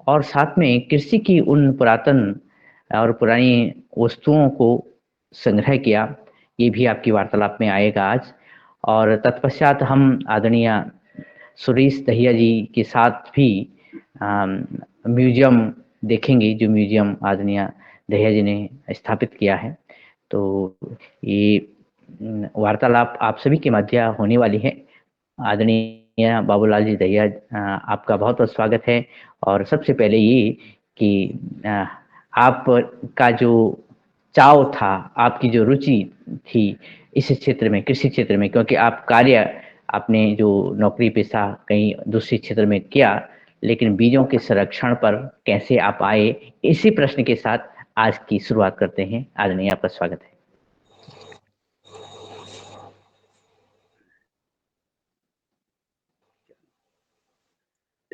और साथ में कृषि की उन पुरातन और पुरानी वस्तुओं को संग्रह किया, ये भी आपकी वार्तालाप में आएगा आज। और तत्पश्चात हम आदरणीय सुरेश दहिया जी के साथ भी म्यूज़ियम देखेंगे, जो म्यूज़ियम आदरणीय दहिया जी ने स्थापित किया है। तो ये वार्तालाप आप सभी के मध्य होने वाली है। आदरणीय बाबूलाल जी दहिया, आपका बहुत-बहुत स्वागत है। और सबसे पहले ये कि अ, आपका जो चाव था, आपकी जो रुचि थी इस क्षेत्र में, कृषि क्षेत्र में, क्योंकि आप कार्य आपने जो नौकरी पेशा कहीं दूसरे क्षेत्र में किया, लेकिन बीजों के संरक्षण पर कैसे आप आए, इसी प्रश्न के साथ आज की शुरुआत करते हैं। आदरणीय, आपका स्वागत है।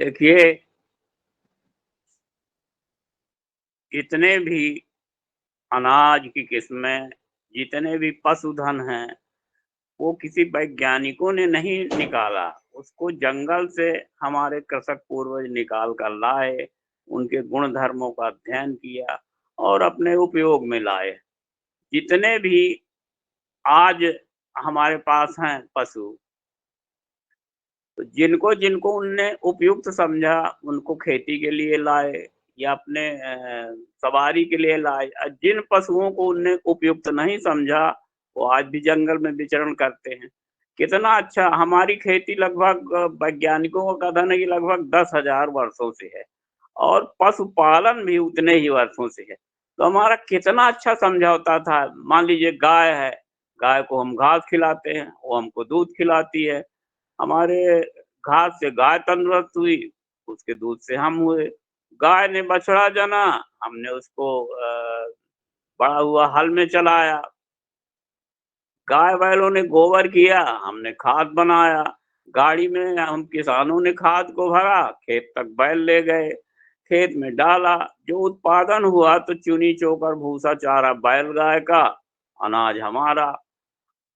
देखिए, जितने भी अनाज की किस्में, जितने भी पशुधन हैं, वो किसी वैज्ञानिकों ने नहीं निकाला। उसको जंगल से हमारे कृषक पूर्वज निकाल कर लाए, उनके गुण धर्मों का अध्ययन किया और अपने उपयोग में लाए। जितने भी आज हमारे पास हैं पशु, तो जिनको-जिनको उनने उपयुक्त समझा, उनको खेती के लिए लाए या अपने सवारी के लिए लाए। जिन पशुओं को उनने उपयुक्त नहीं समझा, वो आज भी जंगल में विचरण करते हैं। कितना अच्छा हमारी खेती लगभग वैज्ञानिकों का कथन है कि लगभग 10,000 वर्षों से है और पशुपालन भी उतने ही वर्षों से है। तो हमारा कितना अच्छा समझौता था। मान लीजिए गाय है, गाय को हम घास खिलाते हैं, वो हमको दूध खिलाती है। हमारे घास से गाय तंदुरुस्त हुई, उसके दूध से हम हुए। गाय ने बछड़ा जना, हमने उसको बड़ा हुआ हल में चलाया। गाय बैलों ने गोबर किया, हमने खाद बनाया। गाड़ी में हम किसानों ने खाद को भरा, खेत तक बैल ले गए, खेत में डाला, जो उत्पादन हुआ तो चुनी चोकर भूसा चारा बैल-गाय का, अनाज हमारा।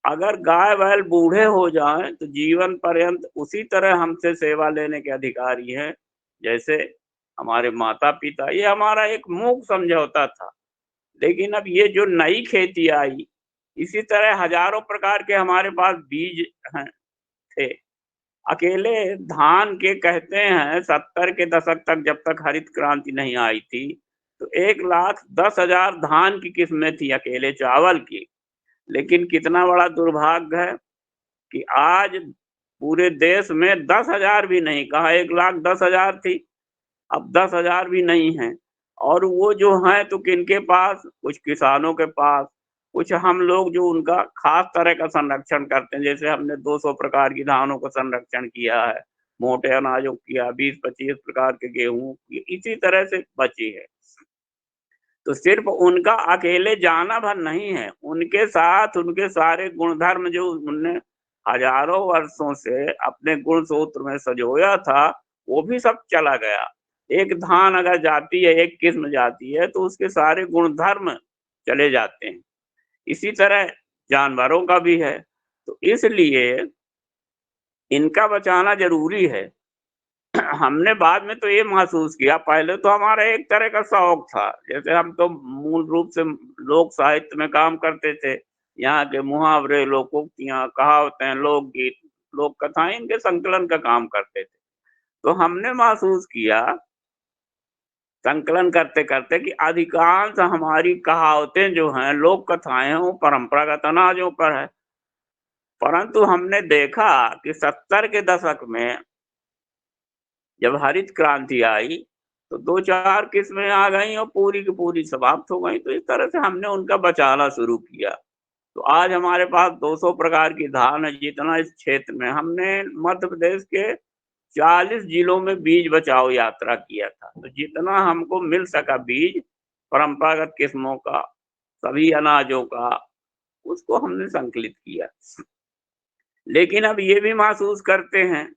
अगर गाय बैल बूढ़े हो जाएं तो जीवन पर्यंत उसी तरह हमसे सेवा लेने के अधिकारी हैं जैसे हमारे माता पिता। ये हमारा एक मूक समझौता था। लेकिन अब ये जो नई खेती आई, इसी तरह हजारों प्रकार के हमारे पास बीज हैं थे। अकेले धान के कहते हैं 70 के दशक तक, जब तक हरित क्रांति नहीं आई थी, तो 1,10,000 धान की किस्में थी अकेले चावल की। लेकिन कितना बड़ा दुर्भाग्य है कि आज पूरे देश में 10,000 भी नहीं, कहा 1,10,000 थी, अब 10,000 भी नहीं है। और वो जो हैं तो किनके पास? कुछ किसानों के पास, कुछ हम लोग जो उनका खास तरह का संरक्षण करते हैं। जैसे हमने 200 प्रकार की धानों का संरक्षण किया है, मोटे अनाजों किया, 20-25 प्रकार के गेहूँ, इसी तरह से बची है। तो सिर्फ उनका अकेले जाना भर नहीं है, उनके साथ उनके सारे गुणधर्म जो उनने हजारों वर्षों से अपने गुण सूत्र में संजोया था, वो भी सब चला गया। एक धान अगर जाती है, एक किस्म जाती है, तो उसके सारे गुणधर्म चले जाते हैं। इसी तरह जानवरों का भी है। तो इसलिए इनका बचाना ज़रूरी है। हमने बाद में तो ये महसूस किया, पहले तो हमारा एक तरह का शौक था। जैसे हम तो मूल रूप से लोक साहित्य में काम करते थे। यहाँ के मुहावरे, लोकोक्तियाँ, कहावतें, लोकगीत, लोक कथाएँ, इनके संकलन का काम करते थे। तो हमने महसूस किया संकलन करते-करते कि अधिकांश हमारी कहावतें जो हैं, लोक कथाएँ हैं, वो परंपरागत अनाजों पर है। परंतु हमने देखा कि 70 के दशक में जब हरित क्रांति आई, तो 2-4 किस्में आ गई और पूरी की पूरी समाप्त हो गई। तो इस तरह से हमने उनका बचाना शुरू किया। तो आज हमारे पास 200 प्रकार की धान है। जितना इस क्षेत्र में हमने मध्य प्रदेश के 40 जिलों में बीज बचाओ यात्रा किया था। तो जितना हमको मिल सका बीज, परंपरागत किस्मों का, सभी अनाजों का, उसको हमने संकलित किया। लेकिन अब ये भी महसूस करते हैं,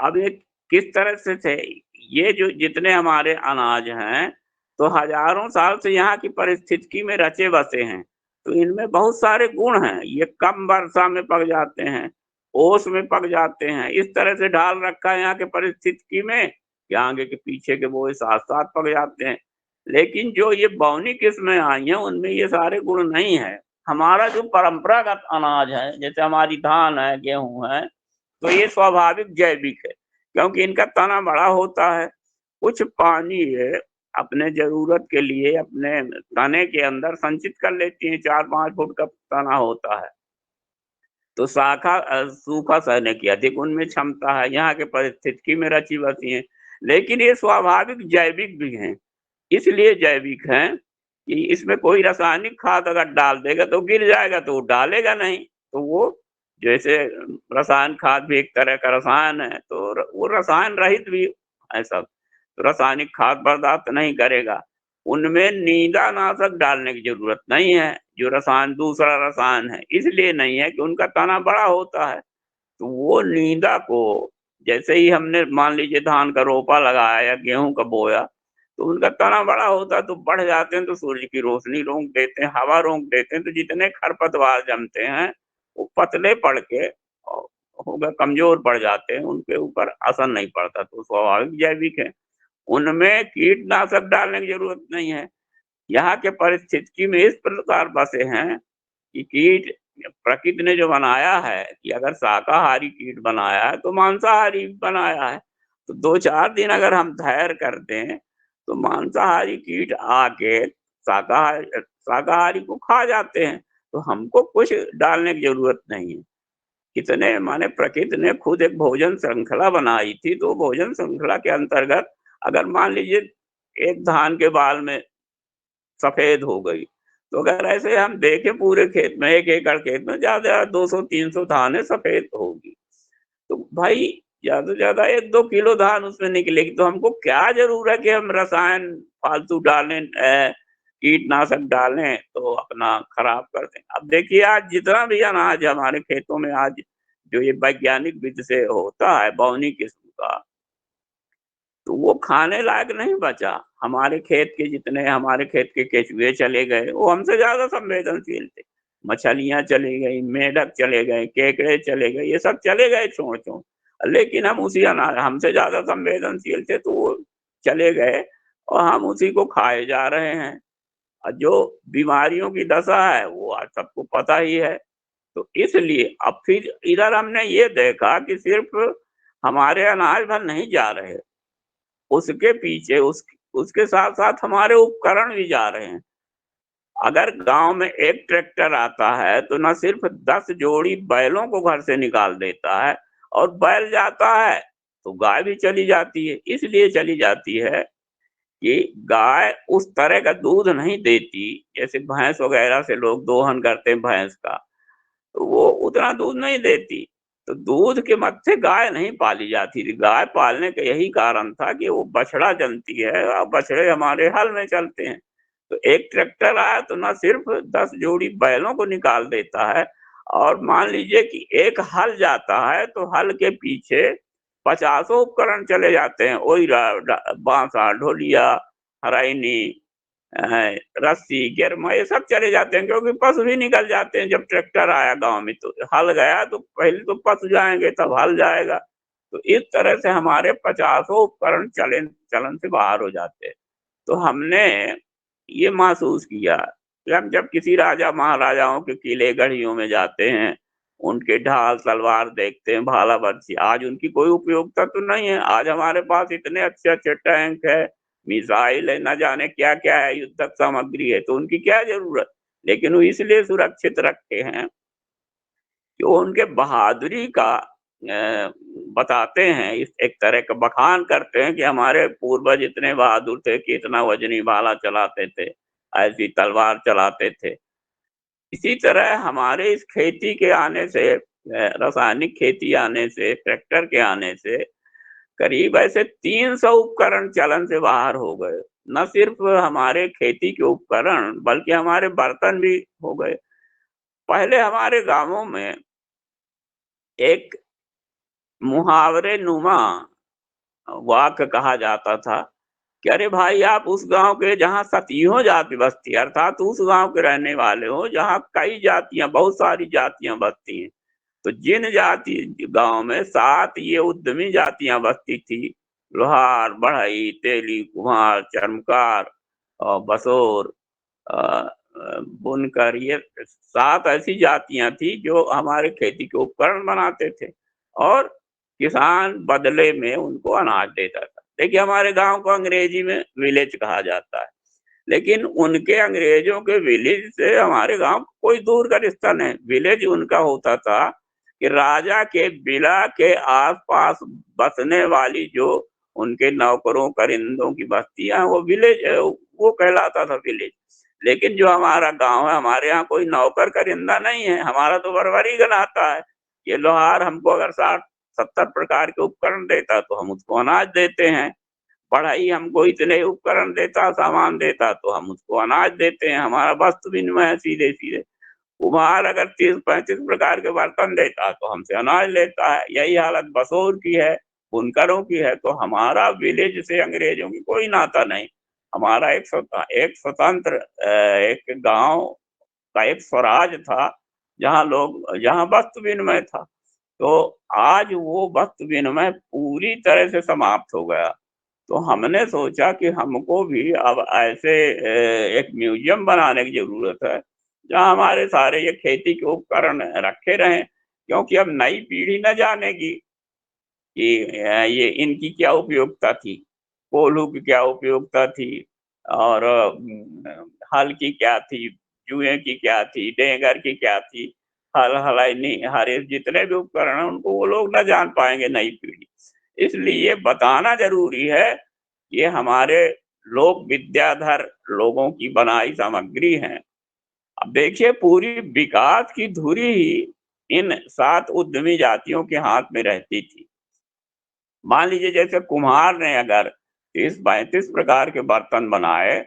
अब ये किस तरह से थे, ये जो जितने हमारे अनाज हैं, तो हज़ारों साल से यहाँ की पारिस्थितिकी में रचे बसे हैं। तो इनमें बहुत सारे गुण हैं। ये कम वर्षा में पक जाते हैं, ओस में पक जाते हैं। इस तरह से ढाल रखा है यहाँ के पारिस्थितिकी में कि आगे के पीछे के बोए साथ-साथ पक जाते हैं। लेकिन जो ये बौनी किस्में आई हैं, उनमें ये सारे गुण नहीं है। हमारा जो परंपरागत अनाज है, जैसे हमारी धान है, गेहूँ है, तो ये स्वाभाविक जैविक है, क्योंकि इनका तना बड़ा होता है। कुछ पानी ये अपने ज़रूरत के लिए अपने तने के अंदर संचित कर लेती हैं, 4-5 फुट का तना होता है। तो सूखा सहने की अधिक उनमें क्षमता है, यहाँ के पारिस्थितिकी में रची-बसी हैं। लेकिन ये स्वाभाविक जैविक भी हैं, इसलिए जैविक हैं कि इसमें कोई रासायनिक खाद अगर डाल देगा तो गिर जाएगा, तो वो डालेगा नहीं। तो वो जैसे रसायन खाद भी एक तरह का रसायन है, तो वो रसायन रहित भी है सब। तो रासायनिक खाद बर्दाश्त नहीं करेगा। उनमें नींदानाशक डालने की ज़रूरत नहीं है, जो रसायन दूसरा रसायन है, इसलिए नहीं है कि उनका तना बड़ा होता है। तो वो नींदा को जैसे ही हमने मान लीजिए धान का रोपा लगाया या गेहूँ का बोया, तो उनका तना बड़ा होता है तो बढ़ जाते हैं, तो सूर्य की रोशनी रोक देते हैं, हवा रोक देते हैं, तो जितने खरपतवार जमते हैं, वो पतले पड़ के हो गए कमज़ोर पड़ जाते हैं, उनके ऊपर असर नहीं पड़ता, तो स्वाभाविक जैविक है। उनमें कीटनाशक डालने की ज़रूरत नहीं है। यहाँ के पारिस्थितिकी में इस प्रकार बसे हैं कि कीट प्रकृति ने जो बनाया है कि अगर शाकाहारी कीट बनाया है, तो मांसाहारी भी बनाया है। तो 2-4 दिन अगर हम धैर्य कर दें, तो मांसाहारी कीट आके शाकाहारी को खा जाते हैं, तो हमको कुछ डालने की ज़रूरत नहीं है। कितने माने प्रकृति ने खुद एक भोजन श्रृंखला बनाई थी, तो भोजन श्रृंखला के अंतर्गत अगर मान लीजिए एक धान के बाल में सफ़ेद हो गई, तो अगर ऐसे हम देखें पूरे खेत में 1 एकड़ खेत में ज़्यादा 200-300 धानें सफ़ेद होगी। तो भाई ज़्यादा से ज़्यादा 1-2 किलो धान उसमें निकलेगी, तो हमको क्या ज़रूरत है कि हम रसायन फालतू डालें कीटनाशक डालें तो अपना खराब कर दें। अब देखिए आज जितना भी अनाज हमारे खेतों में आज जो ये वैज्ञानिक विधि से होता है बौनी किस्म का, तो वो खाने लायक नहीं बचा। हमारे खेत के केचुए चले गए, वो हमसे ज़्यादा संवेदनशील थे। मछलियाँ चली गई, मेढक चले गए, केकड़े चले गए, ये सब चले गए छोड़-छोड़। लेकिन हम उसी हमसे ज़्यादा संवेदनशील थे तो वो चले गए और हम उसी को खाए जा रहे हैं। जो बीमारियों की दशा है वो आज सबको पता ही है। तो इसलिए अब फिर इधर हमने ये देखा कि सिर्फ़ हमारे अनाज भर नहीं जा रहे। उसके पीछे उसके साथ-साथ हमारे उपकरण भी जा रहे हैं। अगर गाँव में एक ट्रैक्टर आता है, तो ना सिर्फ़ 10 जोड़ी बैलों को घर से निकाल देता है और बैल जाता है, तो गाय भी चली जाती है। इसलिए चली जाती है कि गाय उस तरह का दूध नहीं देती, जैसे भैंस वग़ैरह से लोग दोहन करते हैं भैंस का। तो वो उतना दूध नहीं देती। तो दूध के मत्थे गाय नहीं पाली जाती थी। गाय पालने का यही कारण था कि वो बछड़ा जनती है और बछड़े हमारे हल में चलते हैं। तो एक ट्रैक्टर आया तो ना सिर्फ़ 10 जोड़ी बैलों को निकाल देता है और मान लीजिए कि एक हल जाता है तो हल के पीछे पचासों उपकरण चले जाते हैं। ओइरा, बांसा, ढोलिया, हराइनी अ, रस्सी, गिरमा ये सब चले जाते हैं क्योंकि पशु भी निकल जाते हैं जब ट्रैक्टर आया गाँव में तो हल गया तो पहले तो पशु जाएँगे तब हल जाएगा। तो इस तरह से हमारे पचासों उपकरण चलन से बाहर हो जाते हैं। तो हमने ये महसूस किया कि हम जब किसी राजा महाराजाओं के किले गढ़ियों में जाते हैं, उनके ढाल तलवार देखते हैं, भाला बर्छी, आज उनकी कोई उपयोगिता तो नहीं है। आज हमारे पास इतने अच्छे-अच्छे टैंक है, मिसाइल है, ना जाने क्या-क्या है, युद्धक सामग्री है, तो उनकी क्या ज़रूरत? लेकिन वो इसलिए सुरक्षित रखे हैं कि वो उनके बहादुरी का बताते हैं, इस एक तरह का बखान करते हैं कि हमारे पूर्वज इतने बहादुर थे कि इतना वज़नी भाला चलाते थे, ऐसी तलवार चलाते थे। इसी तरह हमारे इस खेती के आने से रासायनिक खेती आने से, ट्रैक्टर के आने से करीब ऐसे 300 उपकरण चलन से बाहर हो गए। न सिर्फ़ हमारे खेती के उपकरण बल्कि हमारे बर्तन भी हो गए। पहले हमारे गाँवों में एक मुहावरे नुमा वाक्य कहा जाता था कि अरे भाई आप उस गाँव के जहाँ सतीहों जाति बसती है अर्थात उस गाँव के रहने वाले हो जहाँ कई जातियाँ बहुत सारी जातियाँ बसती हैं। तो जिन जाति गाँव में 7 ये उद्यमी जातियाँ बसती थी, लोहार, बढ़ई, तेली, कुम्हार, चर्मकार और बसोर, बुनकर, ये 7 ऐसी जातियाँ थी जो हमारे खेती के उपकरण बनाते थे और किसान बदले में उनको अनाज देता था। देखिए हमारे गाँव को अंग्रेजी में विलेज कहा जाता है, लेकिन उनके अंग्रेजों के विलेज से हमारे गाँव को कोई दूर का रिश्ता नहीं। विलेज उनका होता था कि राजा के विला के आस-पास बसने वाली जो उनके नौकरों, परिंदों की बस्तियाँ, वो विलेज वो कहलाता था विलेज। लेकिन जो हमारा गाँव है, हमारे यहाँ कोई नौकर करिंदा नहीं है, हमारा तो बरबरी गनाता है। ये लोहार हमको अगर 60-70 प्रकार के उपकरण देता तो हम उसको अनाज देते हैं। बढ़ई हमको इतने उपकरण देता, सामान देता तो हम उसको अनाज देते हैं, हमारा वस्तु विनिमय है सीधे-सीधे। कुम्हार अगर 30-35 प्रकार के बर्तन देता तो हमसे अनाज लेता है। यही हालत बसोर की है, बुनकरों की है, तो हमारा विलेज से अंग्रेजों की कोई नाता नहीं। हमारा एक स्वतंत्र एक गाँव का एक स्वराज था, जहाँ वस्तु विनिमय था। तो आज वो वस्तु विनिमय पूरी तरह से समाप्त हो गया। तो हमने सोचा कि हमको भी अब ऐसे एक म्यूज़ियम बनाने की ज़रूरत है, जहाँ हमारे सारे ये खेती के उपकरण रखे रहें, क्योंकि अब नई पीढ़ी न जानेगी कि ये इनकी क्या उपयोगिता थी, कोल्हू की क्या उपयोगिता थी और हल की क्या थी, जुएँ की क्या थी, डेंगर की क्या थी, हल-हलैनी, हरे जितने भी उपकरण हैं, उनको वो लोग न जान पाएँगे नई पीढ़ी। इसलिए बताना ज़रूरी है, ये हमारे लोक विद्याधर लोगों की बनाई सामग्री हैं। अब देखिए पूरी विकास की धुरी ही इन 7 उद्यमी जातियों के हाथ में रहती थी। मान लीजिए जैसे कुम्हार ने अगर 30-35 प्रकार के बर्तन बनाए,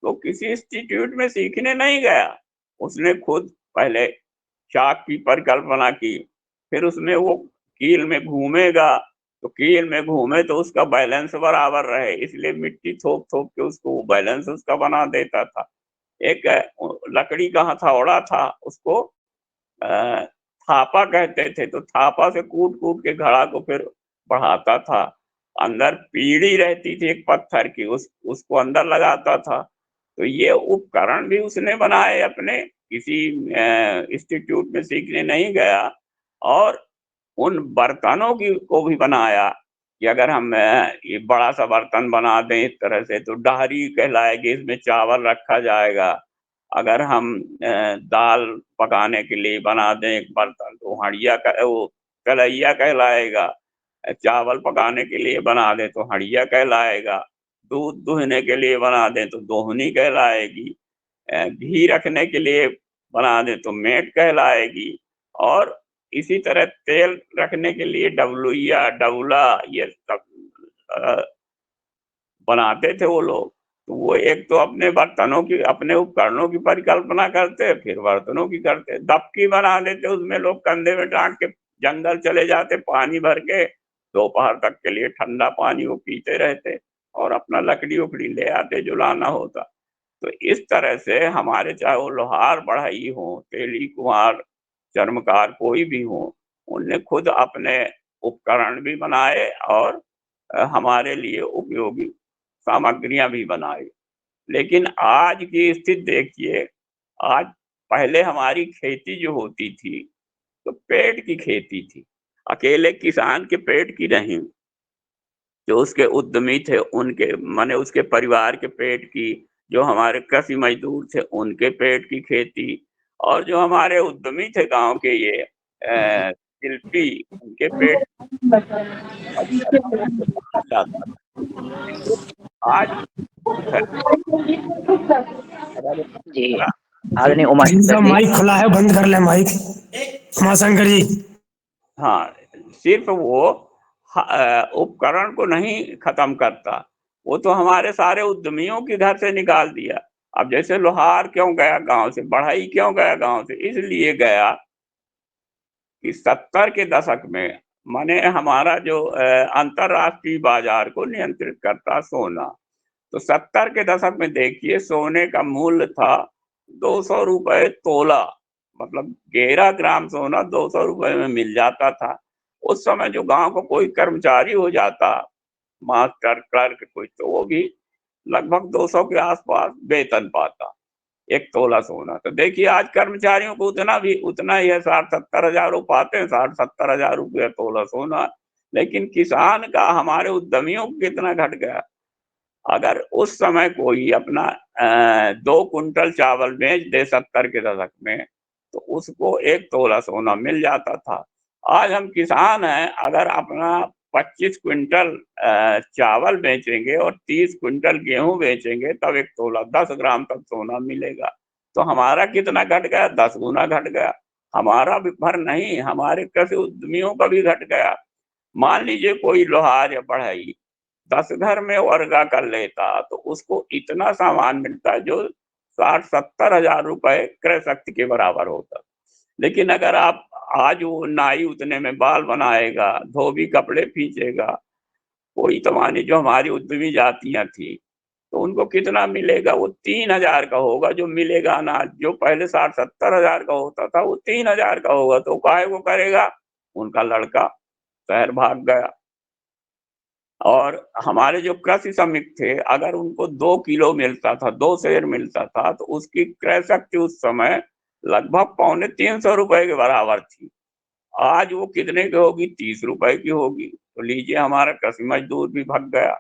तो किसी इंस्टीट्यूट में सीखने नहीं गया। उसने खुद पहले चाक की परिकल्पना की, फिर उसमें वो कील में घूमेगा, तो कील में घूमे तो उसका बैलेंस बराबर रहे, इसलिए मिट्टी थोप-थोप के उसको वो बैलेंस उसका बना देता था। एक लकड़ी का हथौड़ा था, उसको अ, थापा कहते थे, तो थापा से कूट-कूट के घड़ा को फिर बढ़ाता था। अंदर पीढ़ी रहती थी एक पत्थर की, उसको अंदर लगाता था। तो ये उपकरण भी उसने बनाए अपने, किसी इंस्टीट्यूट में सीखने नहीं गया और उन बर्तनों की को भी बनाया कि अगर हम ये बड़ा-सा बर्तन बना दें इस तरह से तो डाहरी कहलाएगी, इसमें चावल रखा जाएगा। अगर हम दाल पकाने के लिए बना दें एक बर्तन तो हँड़िया वो कलैया कहलाएगा। चावल पकाने के लिए बना दें तो हँड़िया कहलाएगा। दूध दूहने के लिए बना दें तो दोहनी कहलाएगी। घी रखने के लिए बना दें तो मेंट कहलाएगी और इसी तरह तेल रखने के लिए डवलुइया, डवला ये सब अ, बनाते थे वो लोग। तो वो एक तो अपने बर्तनों की, अपने उपकरणों की परिकल्पना करते, फिर बर्तनों की करते। दबकी बना लेते, उसमें लोग कंधे में टाँग के जंगल चले जाते पानी भर के, दोपहर तक के लिए ठंडा पानी वो पीते रहते और अपना लकड़ी-वकड़ी ले आते जो लाना होता। तो इस तरह से हमारे चाहे वो लोहार, बढ़ई हों, तेली, कुम्हार, चर्मकार कोई भी हों, उनने खुद अपने उपकरण भी बनाए और हमारे लिए उपयोगी सामग्रियाँ भी बनाई। लेकिन आज की स्थिति देखिए, आज पहले हमारी खेती जो होती थी, तो पेट की खेती थी। अकेले किसान के पेट की नहीं, जो उसके उद्यमी थे उनके माने उसके परिवार के पेट की, जो हमारे कृषि मज़दूर थे उनके पेट की खेती और जो हमारे उद्यमी थे गाँव के ये शिल्पी उनके पेट जाता था। लेकिन आज है अगर जी, आदरणीय उमा किसी शंकर का जी। माइक खुला है, बंद कर ले माइक। उमाशंकर जी। हाँ, सिर्फ़ वो उपकरण को नहीं ख़त्म करता, वो तो हमारे सारे उद्यमियों के घर से निकाल दिया। अब जैसे लोहार क्यों गया गाँव से, बढ़ई क्यों गया गाँव से? इसलिए गया कि 70 के दशक में माने हमारा जो अंतर्राष्ट्रीय बाज़ार को नियंत्रित करता सोना। तो 70 के दशक में देखिए सोने का मूल्य था ₹200 तोला, मतलब 11 ग्राम सोना ₹200 में मिल जाता था। उस समय जो गाँव का कोई कर्मचारी हो जाता, मास्टर, क्लर्क कुछ, तो वो भी लगभग 200 के आसपास वेतन पाता, 1 तोला सोना। तो देखिए आज कर्मचारियों को उतना ही है, 60-70 हज़ार वो पाते हैं, 60-70 हज़ार रुपया तोला सोना। लेकिन किसान का, हमारे उद्यमियों को कितना घट गया। अगर उस समय कोई अपना 2 कुंटल चावल बेच दे 70 के दशक में, तो उसको 1 तोला सोना मिल जाता था। आज हम किसान हैं, अगर अपना 25 क्विंटल चावल बेचेंगे और 30 क्विंटल गेहूँ बेचेंगे, तब 1 तोला 10 ग्राम तक सोना मिलेगा। तो हमारा कितना घट गया? 10 गुना घट गया। हमारा भी भर नहीं, हमारे कृषि उद्यमियों का भी घट गया। मान लीजिए कोई लोहार या बढ़ई 10 घर में वर्गा कर लेता, तो उसको इतना सामान मिलता जो 60-70 हज़ार रुपए क्रय शक्ति के बराबर होता। लेकिन अगर आप आज वो नाई उतने में बाल बनाएगा, धोबी कपड़े खींचेगा, कोई तो मानिए जो हमारी उद्यमी जातियाँ थी, तो उनको कितना मिलेगा? वो 3000 का होगा जो मिलेगा अनाज, जो पहले 60-70 हज़ार का होता था, वो 3000 का होगा, तो काहे को करेगा? उनका लड़का शहर भाग गया। और हमारे जो कृषि श्रमिक थे, अगर उनको 2 किलो मिलता था, 2 सेर मिलता था, तो उसकी क्रय शक्ति उस समय लगभग पौने 300 रुपए के बराबर थी। आज वो कितने की होगी? 30 रुपए की होगी। तो लीजिए हमारा कृषि मजदूर भी भग गया,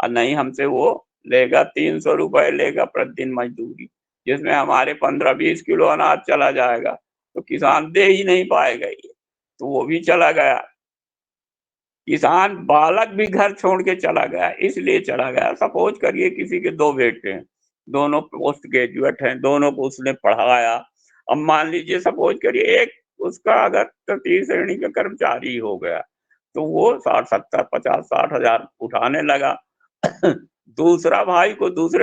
और नहीं हमसे वो लेगा, 300 रुपए लेगा प्रतिदिन मजदूरी, जिसमें हमारे 15-20 किलो अनाज चला जाएगा, तो किसान दे ही नहीं पाएगा ये, तो वो भी चला गया। किसान बालक भी घर छोड़ के चला गया, इसलिए चला गया, सपोज करिए किसी के 2 बेटे हैं, दोनों पोस्ट ग्रेजुएट हैं, दोनों को उसने पढ़ाया। अब मान लीजिए सपोज करिए एक उसका अगर तृतीय श्रेणी का कर्मचारी हो गया, तो वो 60-70, 50-60 हज़ार उठाने लगा। दूसरे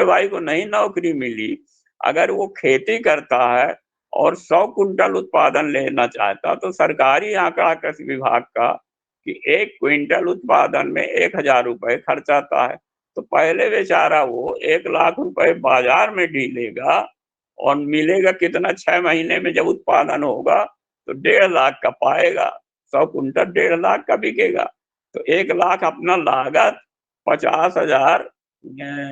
भाई को नहीं नौकरी मिली, अगर वो खेती करता है और 100 कुंटल उत्पादन लेना चाहता, तो सरकारी आंकड़ा कृषि विभाग का कि 1 क्विंटल उत्पादन में 1000 रुपए खर्च आता है। तो पहले बेचारा वो 1 लाख रुपए बाज़ार में ढीलेगा और मिलेगा कितना? 6 महीने में जब उत्पादन होगा, तो 1.5 लाख का पाएगा, 100 कुंटल 1.5 लाख का बिकेगा। तो 1 लाख अपना लागत, 50,000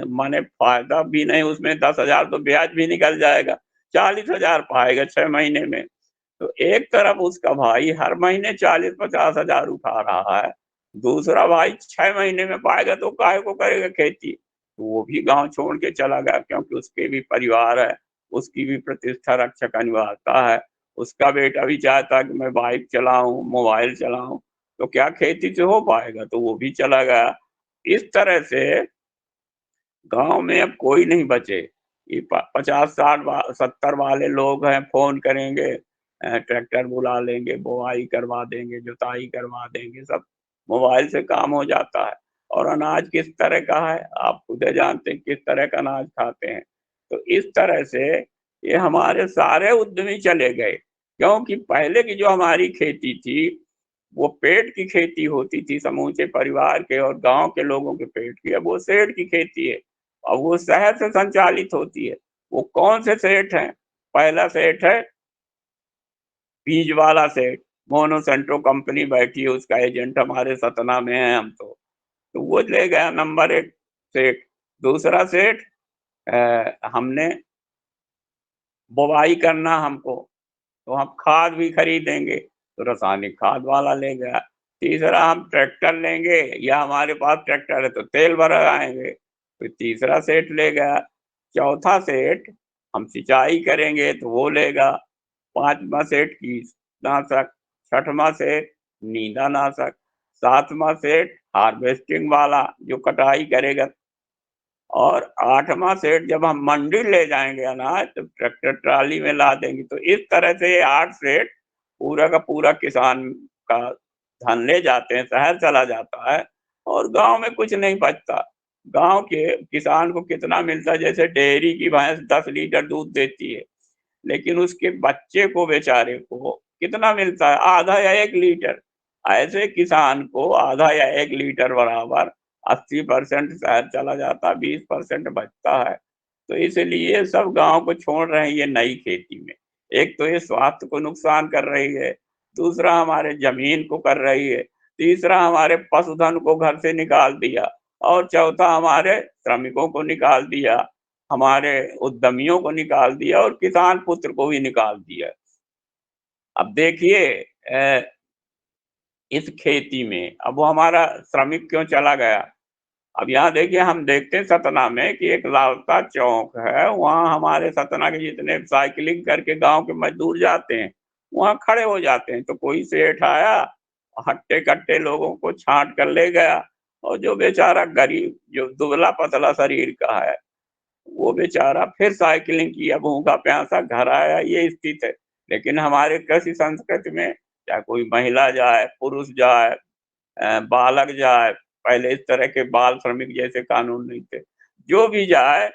माने फ़ायदा भी नहीं, उसमें 10,000 तो ब्याज भी निकल जाएगा, 40,000 पाएगा 6 महीने में। तो एक तरफ उसका भाई हर महीने 40-50 हज़ार उठा रहा है, दूसरा भाई 6 महीने में पाएगा, तो काहे को करेगा खेती? तो वो भी गाँव छोड़ के चला गया, क्योंकि उसके भी परिवार है, उसकी भी प्रतिष्ठा रक्षक अनिवार्यता है। उसका बेटा भी चाहता है कि मैं बाइक चलाऊँ, मोबाइल चलाऊँ, तो क्या खेती से हो पाएगा? तो वो भी चला गया। इस तरह से गाँव में अब कोई नहीं बचे। ये प 50-60 70 वाले लोग हैं, फ़ोन करेंगे, ट्रैक्टर बुला लेंगे, बुआई करवा देंगे, जुताई करवा देंगे, सब मोबाइल से काम हो जाता है। और अनाज किस तरह का है, आप खुद ही जानते हैं किस तरह का अनाज खाते हैं। तो इस तरह से ये हमारे सारे उद्यमी चले गए, क्योंकि पहले की जो हमारी खेती थी, वो पेट की खेती होती थी समूचे परिवार के और गाँव के लोगों के पेट की, अब वो सेठ की खेती है। अब वो शहर से संचालित होती है। वो कौन से सेठ हैं? पहला सेठ है बीज वाला सेठ, मोनोसेंट्रो कंपनी बैठी है, उसका एजेंट हमारे सतना में है हम तो वो ले गया नंबर 1 सेठ। दूसरा सेठ हमने बुवाई करना हमको, तो हम खाद भी खरीदेंगे, तो रासायनिक खाद वाला ले गया। तीसरा हम ट्रैक्टर लेंगे, या हमारे पास ट्रैक्टर है तो तेल भरवाएँगे, तो तीसरा सेठ ले गया। चौथा सेठ हम सिंचाई करेंगे तो वो लेगा। 5वाँ सेठ कीटनाशक, 6वाँ सेठ नींदानाशक, 7वाँ सेठ हार्वेस्टिंग वाला जो कटाई करेगा, और 8वाँ सेट जब हम मंडी ले जाएँगे अनाज, तो ट्रैक्टर ट्राली में ला देंगे। तो इस तरह से ये 8 सेट पूरा का पूरा किसान का धन ले जाते हैं, शहर चला जाता है और गाँव में कुछ नहीं बचता। गाँव के किसान को कितना मिलता है, जैसे डेयरी की भैंस 10 लीटर दूध देती है, लेकिन उसके बच्चे को बेचारे को कितना मिलता है? आधा या 1 लीटर। ऐसे किसान को आधा या 1 लीटर बराबर 80% शहर चला जाता है, 20% बचता है। तो इसलिए सब गाँव को छोड़ रहे हैं ये नई खेती में। एक तो ये स्वास्थ्य को नुकसान कर रही है, दूसरा हमारे ज़मीन को कर रही है, तीसरा हमारे पशुधन को घर से निकाल दिया। और चौथा हमारे श्रमिकों को निकाल दिया, हमारे उद्यमियों को निकाल दिया और किसान पुत्र को भी निकाल दिया। अब देखिए इस खेती में अब वो हमारा श्रमिक क्यों चला गया? अब यहाँ देखिए हम देखते हैं सतना में कि एक लालता चौक है, वहाँ हमारे सतना के जितने साइकिलिंग करके गाँव के मज़दूर जाते हैं, वहाँ खड़े हो जाते हैं। तो कोई सेठ आया, हट्टे-कट्टे लोगों को छाँट कर ले गया और जो बेचारा गरीब, जो दुबला-पतला शरीर का है, वो बेचारा फिर साइकिलिंग किया, भूखा-प्यासा घर आया, ये स्थिति है। लेकिन हमारे कृषि संस्कृति में चाहे कोई महिला जाए, पुरुष जाए, बालक जाए, पहले इस तरह के बाल श्रमिक जैसे कानून नहीं थे। जो भी जाए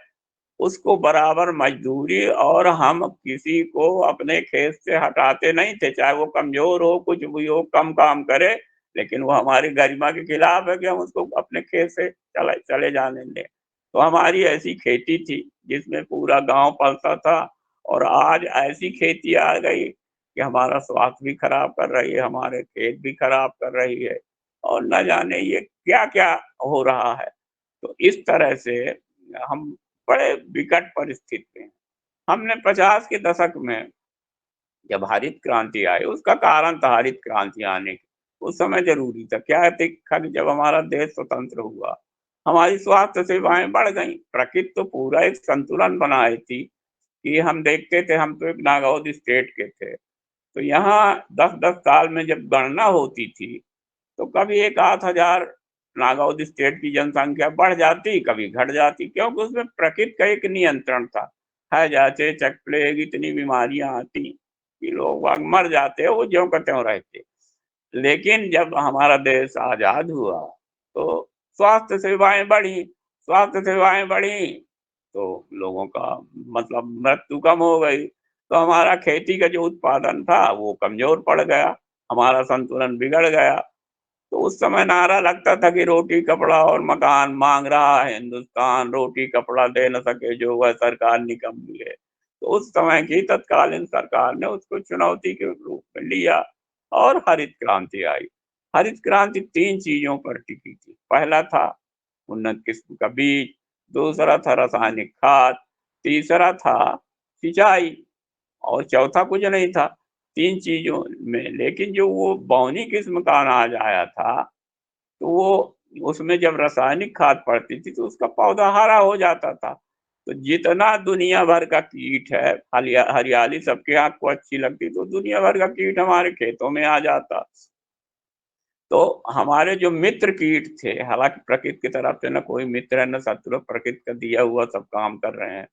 उसको बराबर मज़दूरी, और हम किसी को अपने खेत से हटाते नहीं थे, चाहे वो कमज़ोर हो, कुछ भी हो, कम काम करे, लेकिन वो हमारी गरिमा के खिलाफ है कि हम उसको अपने खेत से चले चले जाने दें। तो हमारी ऐसी खेती थी जिसमें पूरा गाँव पलता था, और आज ऐसी खेती आ गई कि हमारा स्वास्थ्य भी खराब कर रही है, हमारे खेत भी खराब कर रही है, और न जाने ये क्या-क्या हो रहा है। तो इस तरह से हम बड़े विकट परिस्थिति में हैं। हमने 50 के दशक में जब हरित क्रांति आई, उसका कारण था हरित क्रांति आने की। उस समय ज़रूरी था। क्या देखा कि जब हमारा देश स्वतंत्र हुआ, हमारी स्वास्थ्य सेवाएँ बढ़ गईं। प्रकृति तो पूरा एक संतुलन बनाई थी कि हम देखते थे, हम तो एक नागौद स्टेट के थे। तो यहाँ 10-10 साल में जब गणना होती थी, तो कभी 1 आध हज़ार नागौद स्टेट की जनसंख्या बढ़ जाती, कभी घट जाती, क्योंकि उसमें प्रकृति का एक नियंत्रण था। हैजा, चेचक, प्लेग इतनी बीमारियाँ आती कि लोग बाग मर जाते, वो ज्यों का त्यों रहते। लेकिन जब हमारा देश आज़ाद हुआ, तो स्वास्थ्य सेवाएँ बढ़ी, तो लोगों का मतलब मृत्यु कम हो गई। तो हमारा खेती का जो उत्पादन था, वो कमज़ोर पड़ गया, हमारा संतुलन बिगड़ गया। तो उस समय नारा लगता था कि रोटी, कपड़ा और मकान माँग रहा है हिंदुस्तान, रोटी, कपड़ा दे न सके जो वह सरकार निकम्मी है। तो उस समय की तत्कालीन सरकार ने उसको चुनौती के रूप में लिया और हरित क्रांति आई। हरित क्रांति 3 चीज़ों पर टिकी थी। पहला था उन्नत किस्म का बीज, दूसरा था रासायनिक खाद, तीसरा था सिंचाई, और चौथा कुछ नहीं था। 3 चीज़ों में, लेकिन जो वो बौनी किस्म का अनाज आया था, तो वो उसमें जब रासायनिक खाद पड़ती थी, तो उसका पौधा हरा हो जाता था। तो जितना दुनिया भर का कीट है, हरियाली सबके आँख को अच्छी लगती, तो दुनिया भर का कीट हमारे खेतों में आ जाता। तो हमारे जो मित्र कीट थे, हालाँकि प्रकृति की तरफ से ना कोई मित्र है, ना शत्रु, प्रकृति का दिया हुआ सब काम कर रहे हैं।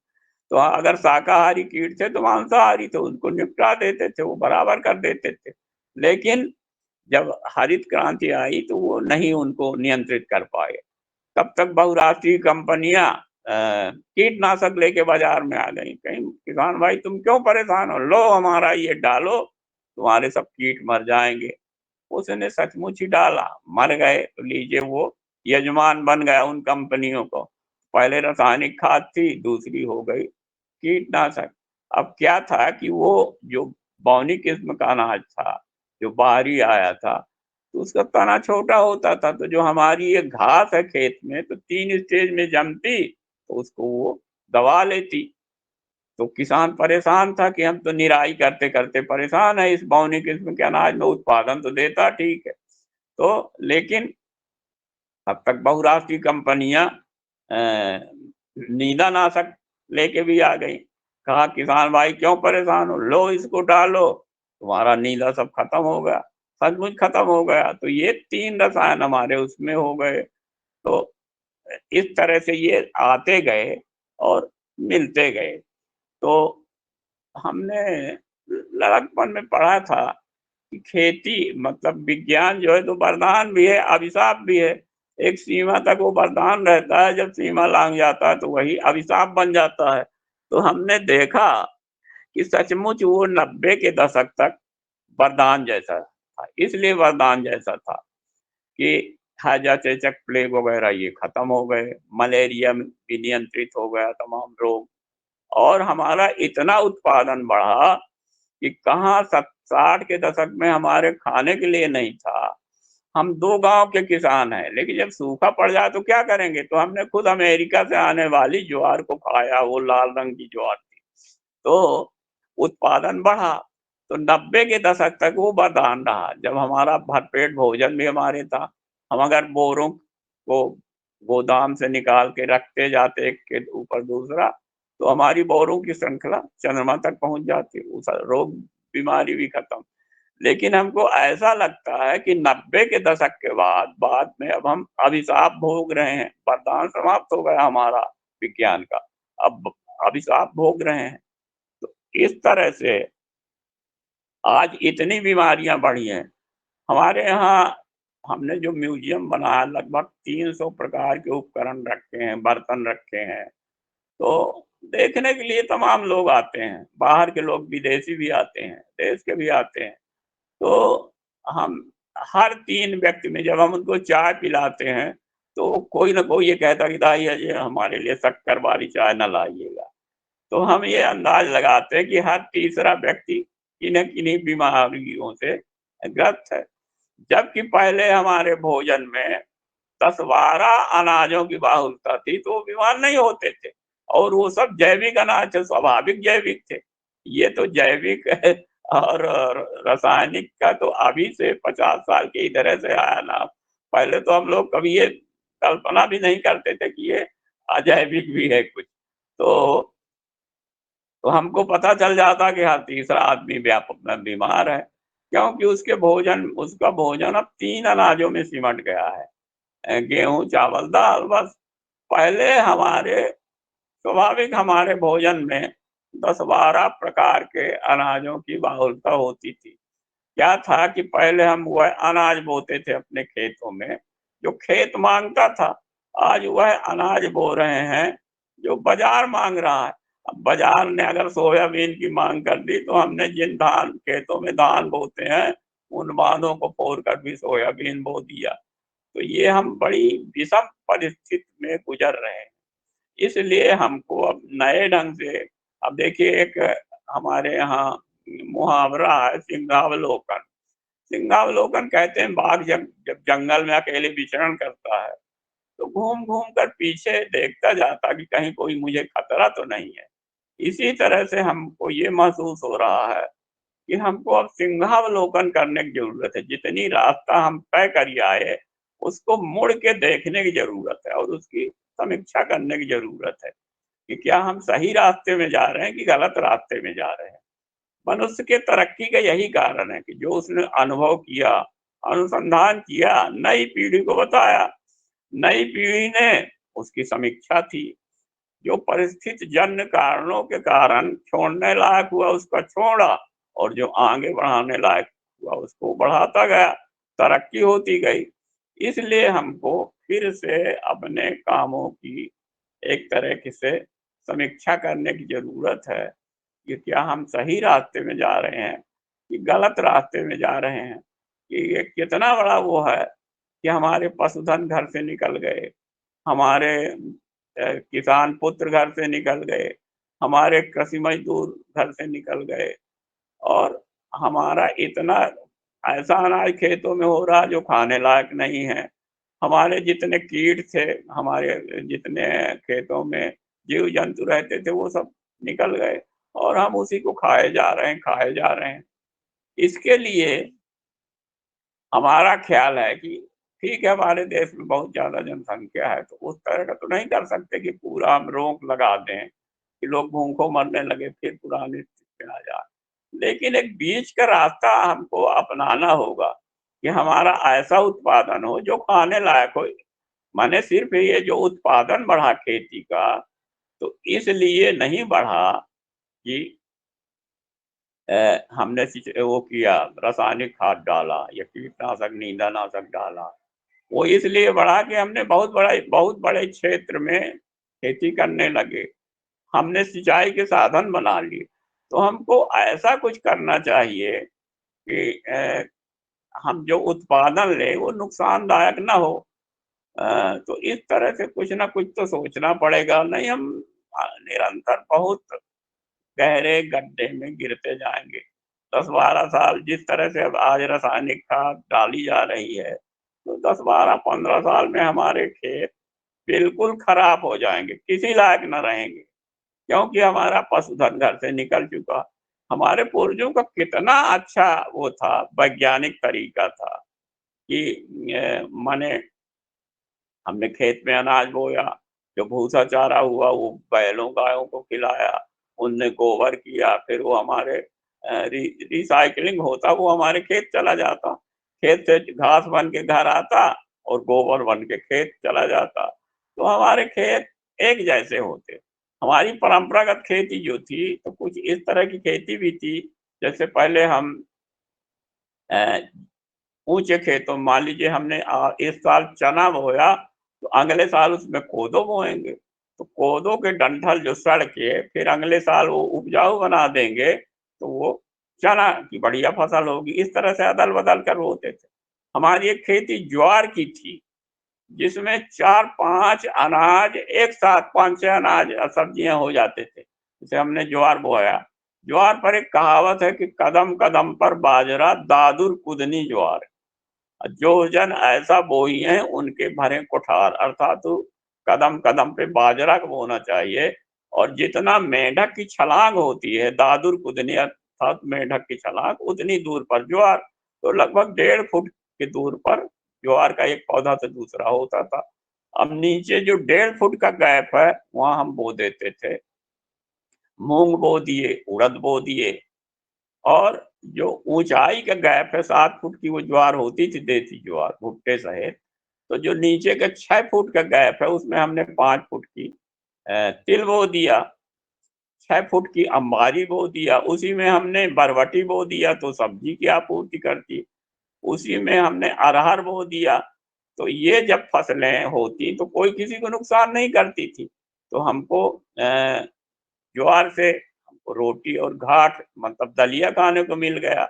तो अगर शाकाहारी कीट थे तो मांसाहारी, तो उनको निपटा देते थे, वो बराबर कर देते थे। लेकिन जब हरित क्रांति आई तो वो नहीं उनको नियंत्रित कर पाए। तब तक बहुराष्ट्रीय कंपनियाँ कीटनाशक लेके बाज़ार में आ गईं। कहीं किसान भाई तुम क्यों परेशान हो? लो हमारा ये डालो, तुम्हारे सब कीट मर जाएँगे। उसने सचमुच ही डाला, मर गए, तो लीजिए वो यजमान बन गया उन कंपनियों को। पहले रासायनिक खाद थी, दूसरी हो गई कीटनाशक। अब क्या था कि वो जो बौनी किस्म का अनाज था, जो बाहरी आया था, तो उसका तना छोटा होता था, तो जो हमारी ये घास है खेत में, तो 3 स्टेज में जमती, तो उसको वो दबा लेती। तो किसान परेशान था कि हम तो निराई करते-करते परेशान हैं, इस बौनी किस्म के अनाज में उत्पादन तो देता ठीक है। तो लेकिन अब तक बहुराष्ट्रीय कंपनियाँ अ, नींदानाशक लेके भी आ गईं। कहा किसान भाई क्यों परेशान हो? लो इसको डालो, तुम्हारा नींदा सब खत्म हो गया। सचमुच खत्म हो गया। तो ये 3 रसायन हमारे उसमें हो गए। तो इस तरह से ये आते गए और मिलते गए। तो हमने लड़कपन में पढ़ा था कि खेती मतलब विज्ञान जो है तो वरदान भी है, अभिशाप भी है। एक सीमा तक वो वरदान रहता है, जब सीमा लाँघ जाता है तो वही अभिशाप बन जाता है। तो हमने देखा कि सचमुच वो 90 के दशक तक वरदान जैसा था। इसलिए वरदान जैसा था कि हैजा, चेचक, प्लेग वगैरह ये खत्म हो गए, मलेरिया भी नियंत्रित हो गया, तमाम रोग, और हमारा इतना उत्पादन बढ़ा कि कहाँ 60 के दशक में हमारे खाने के लिए नहीं था, हम 2 गाँव के किसान हैं, लेकिन जब सूखा पड़ जाए तो क्या करेंगे? तो हमने खुद अमेरिका से आने वाली ज्वार को खाया, वो लाल रंग की ज्वार थी। तो उत्पादन बढ़ा, तो 90 के दशक तक वो वरदान रहा, जब हमारा भरपेट भोजन भी हमारे था। हम अगर बोरों को गोदाम से निकाल के रखते जाते एक के ऊपर दूसरा, तो हमारी बोरों की श्रृंखला चंद्रमा तक पहुँच जाती, उस रोग बीमारी भी खत्म। लेकिन हमको ऐसा लगता है कि 90 के दशक के बाद में अब हम अभिशाप भोग रहे हैं, वरदान समाप्त हो गया हमारा विज्ञान का, अब अभिशाप भोग रहे हैं। तो इस तरह से आज इतनी बीमारियाँ बढ़ी हैं। हमारे यहाँ हमने जो म्यूज़ियम बनाया, लगभग 300 प्रकार के उपकरण रखे हैं, बर्तन रखे हैं, तो देखने के लिए तमाम लोग आते हैं। बाहर के लोग, विदेशी भी आते हैं, देश के भी आते हैं। तो हम हर 3 व्यक्ति में जब हम उनको चाय पिलाते हैं, तो कोई न कोई ये कहता है कि दाई ये हमारे लिए शक्कर वाली चाय ना लाइएगा। तो हम ये अंदाज़ लगाते हैं कि हर तीसरा व्यक्ति किन्हीं किन्हीं बीमारियों से ग्रस्त है। जबकि पहले हमारे भोजन में 10-12 अनाजों की बाहुल्यता थी, तो वो बीमार नहीं होते थे, और वो सब जैविक अनाज थे, स्वाभाविक जैविक थे। ये तो जैविक और रासायनिक का तो अभी से 50 साल के इधर से आया ना। पहले तो हम लोग कभी ये कल्पना भी नहीं करते थे कि ये अजैविक भी है कुछ। तो हमको पता चल जाता कि हर तीसरा आदमी व्यापक में बीमार है, क्योंकि उसका भोजन अब 3 अनाजों में सिमट गया है। गेहूँ, चावल, दाल, बस। पहले हमारे भोजन में 10-12 प्रकार के अनाजों की बाहुल्यता होती थी। क्या था कि पहले हम वह अनाज बोते थे अपने खेतों में, जो खेत माँगता था। आज वह अनाज बो रहे हैं, जो बाज़ार माँग रहा है। अब बाज़ार ने अगर सोयाबीन की माँग कर दी, तो हमने जिन खेतों में धान बोते हैं, उन बाँधों को फोड़ कर भी सोयाबीन बो दिया। तो ये हम बड़ी विषम परिस्थिति में गुज़र रहे हैं। इसलिए हमको अब नए ढंग से, अब देखिए एक हमारे यहाँ मुहावरा है, सिंहावलोकन। सिंहावलोकन कहते हैं, बाघ जब जब जंगल में अकेले विचरण करता है, तो घूम-घूम कर पीछे देखता जाता कि कहीं कोई मुझे खतरा तो नहीं है। इसी तरह से हमको ये महसूस हो रहा है कि हमको अब सिंहावलोकन करने की ज़रूरत है। जितनी रास्ता हम तय कर आए, उसको मुड़ के देखने की ज़रूरत है, और उसकी समीक्षा करने की ज़रूरत है कि क्या हम सही रास्ते में जा रहे हैं कि गलत रास्ते में जा रहे हैं। मनुष्य के तरक्की का यही कारण है कि जो उसने अनुभव किया, अनुसंधान किया, नई पीढ़ी को बताया। नई पीढ़ी ने उसकी समीक्षा थी। जो परिस्थिति जन्य कारणों के कारण छोड़ने लायक हुआ, उसका छोड़ा, और जो आगे बढ़ाने लायक हुआ, उसको बढ़ाता गया, तरक्की होती गई। इसलिए हमको फिर से अपने कामों की एक तरह से समीक्षा करने की ज़रूरत है कि क्या हम सही रास्ते में जा रहे हैं कि गलत रास्ते में जा रहे हैं। कि ये कितना बड़ा वो है कि हमारे पशुधन घर से निकल गए, हमारे किसान पुत्र घर से निकल गए, हमारे कृषि मज़दूर घर से निकल गए, और हमारा इतना ऐसा अनाज खेतों में हो रहा जो खाने लायक नहीं है। हमारे जितने कीट थे, हमारे जितने खेतों में जीव-जंतु रहते थे, वो सब निकल गए, और हम उसी को खाए जा रहे हैं, खाए जा रहे हैं। इसके लिए हमारा ख़्याल है कि ठीक है, हमारे देश में बहुत ज़्यादा जनसँख्या है, तो उस तरह का तो नहीं कर सकते कि पूरा हम रोक लगा दें, कि लोग भूखों मरने लगे, फिर पुरानी स्थिति में आ जाए। लेकिन एक बीच का रास्ता हमको अपनाना होगा कि हमारा ऐसा उत्पादन हो जो खाने लायक हो। माने सिर्फ़ ये जो उत्पादन बढ़ा खेती का, तो इसलिए नहीं बढ़ा कि हमने वो किया, रासायनिक खाद डाला या कीटनाशक, नींदानाशक डाला। वो इसलिए बढ़ा कि हमने बहुत बड़े क्षेत्र में खेती करने लगे। हमने सिंचाई के साधन बना लिए। तो हमको ऐसा कुछ करना चाहिए कि हम जो उत्पादन लें वो नुकसानदायक ना हो। तो इस तरह से कुछ ना कुछ तो सोचना पड़ेगा, नहीं हम निरंतर बहुत गहरे गड्ढे में गिरते जाएँगे। 10-12 साल जिस तरह से अब आज रासायनिक खाद डाली जा रही है, तो 10-12-15 साल में हमारे खेत बिल्कुल खराब हो जाएंगे, किसी लायक न रहेंगे, क्योंकि हमारा पशुधन घर से निकल चुका। हमारे पूर्वजों का कितना अच्छा वो था, वैज्ञानिक तरीका था कि माने हमने खेत में अनाज बोया, जो भूसा चारा हुआ वो बैलों गायों को खिलाया, उनने गोबर किया, फिर वो हमारे रिसाइक्लिंग होता, वो हमारे खेत चला जाता, खेत से घास बन के घर आता और गोबर बन के खेत चला जाता। तो हमारे खेत एक जैसे होते। हमारी परंपरागत खेती जो थी, तो कुछ इस तरह की खेती भी थी, जैसे पहले हम ऊँचे खेतों में मान लीजिए हमने इस साल चना बोया, तो अगले साल उसमें कोदो बोएँगे। तो कोदो के डंठल जो सड़ के फिर अगले साल वो उपजाऊ बना देंगे, तो वो चना की बढ़िया फसल होगी। इस तरह से अदल-बदल कर बोते थे। हमारी एक खेती ज्वार की थी, जिसमें 4-5 अनाज एक साथ 5-6 अनाज सब्जियाँ हो जाते थे। जैसे हमने ज्वार बोया, ज्वार पर एक कहावत है कि कदम-कदम पर बाजरा दादुर कुदनी ज्वार। जो जन ऐसा बोई है उनके भरे कोठार, अर्थात कदम कदम पे बाजरा को बोना चाहिए। और जितना मेंढक की छलांग होती है, दादुर कुदनी अर्थात मेंढक की छलांग, उतनी दूर पर ज्वार। तो लगभग 1.5 फुट की दूर पर ज्वार का एक पौधा से दूसरा होता था। अब नीचे जो 1.5 फुट का गैप है, वहां हम बो देते थे, मूंग बो दिए, उड़द बो दिए। और जो ऊंचाई का गैप है, 7 फुट की वो ज्वार होती थी, देसी ज्वार भुट्टे सहित। तो जो नीचे का 6 फुट का गैप है, उसमें हमने 5 फुट की तिल बो दिया, 6 फुट की अंबारी बो दिया, उसी में हमने बरबटी बो दिया तो सब्जी की आपूर्ति करती, उसी में हमने अरहर बो दिया। तो ये जब फसलें होती तो कोई किसी को नुकसान नहीं करती थी। तो हमको ज्वार से हमको रोटी और घाट मतलब दलिया खाने को मिल गया,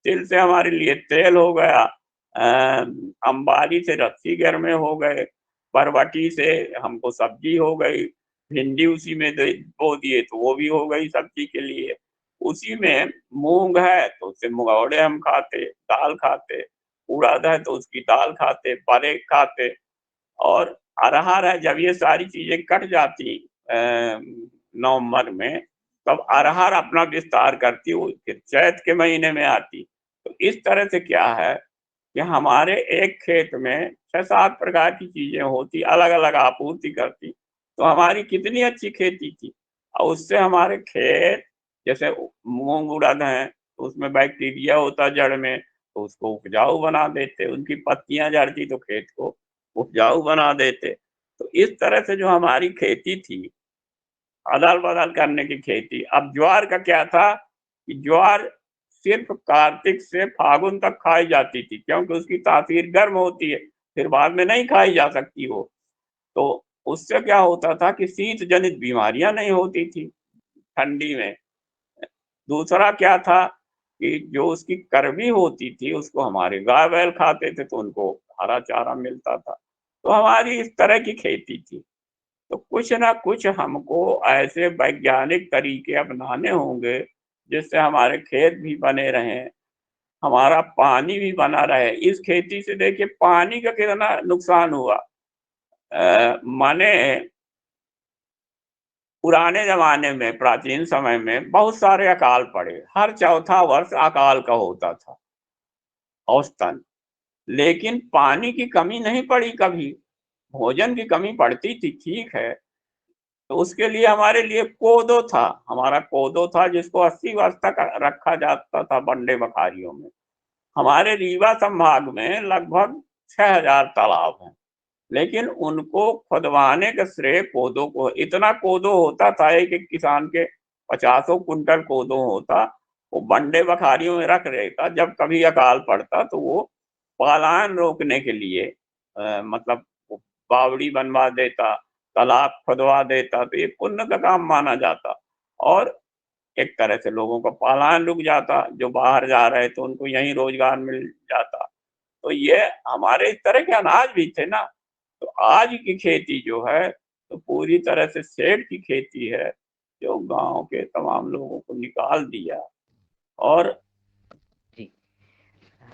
तिल से हमारे लिए तेल हो गया, अंबारी से रस्सी घर में हो गए, बरबटी से हमको सब्जी हो गई, भिंडी उसी में बो दिए तो वो भी हो गई सब्जी के लिए। उसी में मूंग है तो उससे मुगौड़े हम खाते, दाल खाते, उड़द है तो उसकी दाल खाते, बड़े खाते। और अरहर है, जब ये सारी चीजें कट जाती नवंबर में, तब अरहर अपना विस्तार करती, वो फिर चैत के महीने में आती। तो इस तरह से क्या है कि हमारे एक खेत में 6-7 प्रकार की चीजें होती, अलग-अलग आपूर्ति करती। तो हमारी कितनी अच्छी खेती थी। और उससे हमारे खेत, जैसे मूँग उड़द हैं, तो उसमें बैक्टीरिया होता जड़ में, तो उसको उपजाऊ बना देते, उनकी पत्तियाँ झड़ती तो खेत को उपजाऊ बना देते। तो इस तरह से जो हमारी खेती थी, अदल-बदल करने की खेती। अब ज्वार का क्या था कि ज्वार सिर्फ़ कार्तिक से फागुन तक खाई जाती थी, क्योंकि उसकी तासीर गर्म होती है, फिर बाद में नहीं खाई जा सकती वो। तो उससे क्या होता था कि शीत जनित बीमारियाँ नहीं होती थी ठंडी में। दूसरा क्या था कि जो उसकी कर्मी होती थी, उसको हमारे गाय-बैल खाते थे, तो उनको हरा चारा मिलता था। तो हमारी इस तरह की खेती थी। तो कुछ ना कुछ हमको ऐसे वैज्ञानिक तरीके अपनाने होंगे, जिससे हमारे खेत भी बने रहें, हमारा पानी भी बना रहे। इस खेती से देखिए पानी का कितना नुकसान हुआ। माने पुराने ज़माने में, प्राचीन समय में बहुत सारे अकाल पड़े। हर चौथा वर्ष अकाल का होता था औसतन। लेकिन पानी की कमी नहीं पड़ी कभी। भोजन की कमी पड़ती थी, ठीक है। तो उसके लिए हमारे लिए कोदो था, हमारा कोदो था जिसको 80 वर्ष तक रखा जाता था बंडे बखारियों में। हमारे रीवा संभाग में लगभग 6000 तालाब हैं, लेकिन उनको खुदवाने का श्रेय कोदो को। इतना कोदो होता था, एक-एक किसान के 50 कुंटल कोदो होता, वो बंडे बखारियों में रख देता। जब कभी अकाल पड़ता तो वो पलायन रोकने के लिए मतलब वो बावड़ी बनवा देता, तालाब खुदवा देता, तो ये पुण्य का काम माना जाता। और एक तरह से लोगों का पलायन रुक जाता, जो बाहर जा रहे थे उनको यहीं रोजगार मिल जाता। तो ये हमारे इस तरह के अनाज भी थे ना। तो आज की खेती जो है, तो पूरी तरह से सेठ की खेती है, जो गाँव के तमाम लोगों को निकाल दिया। और जी।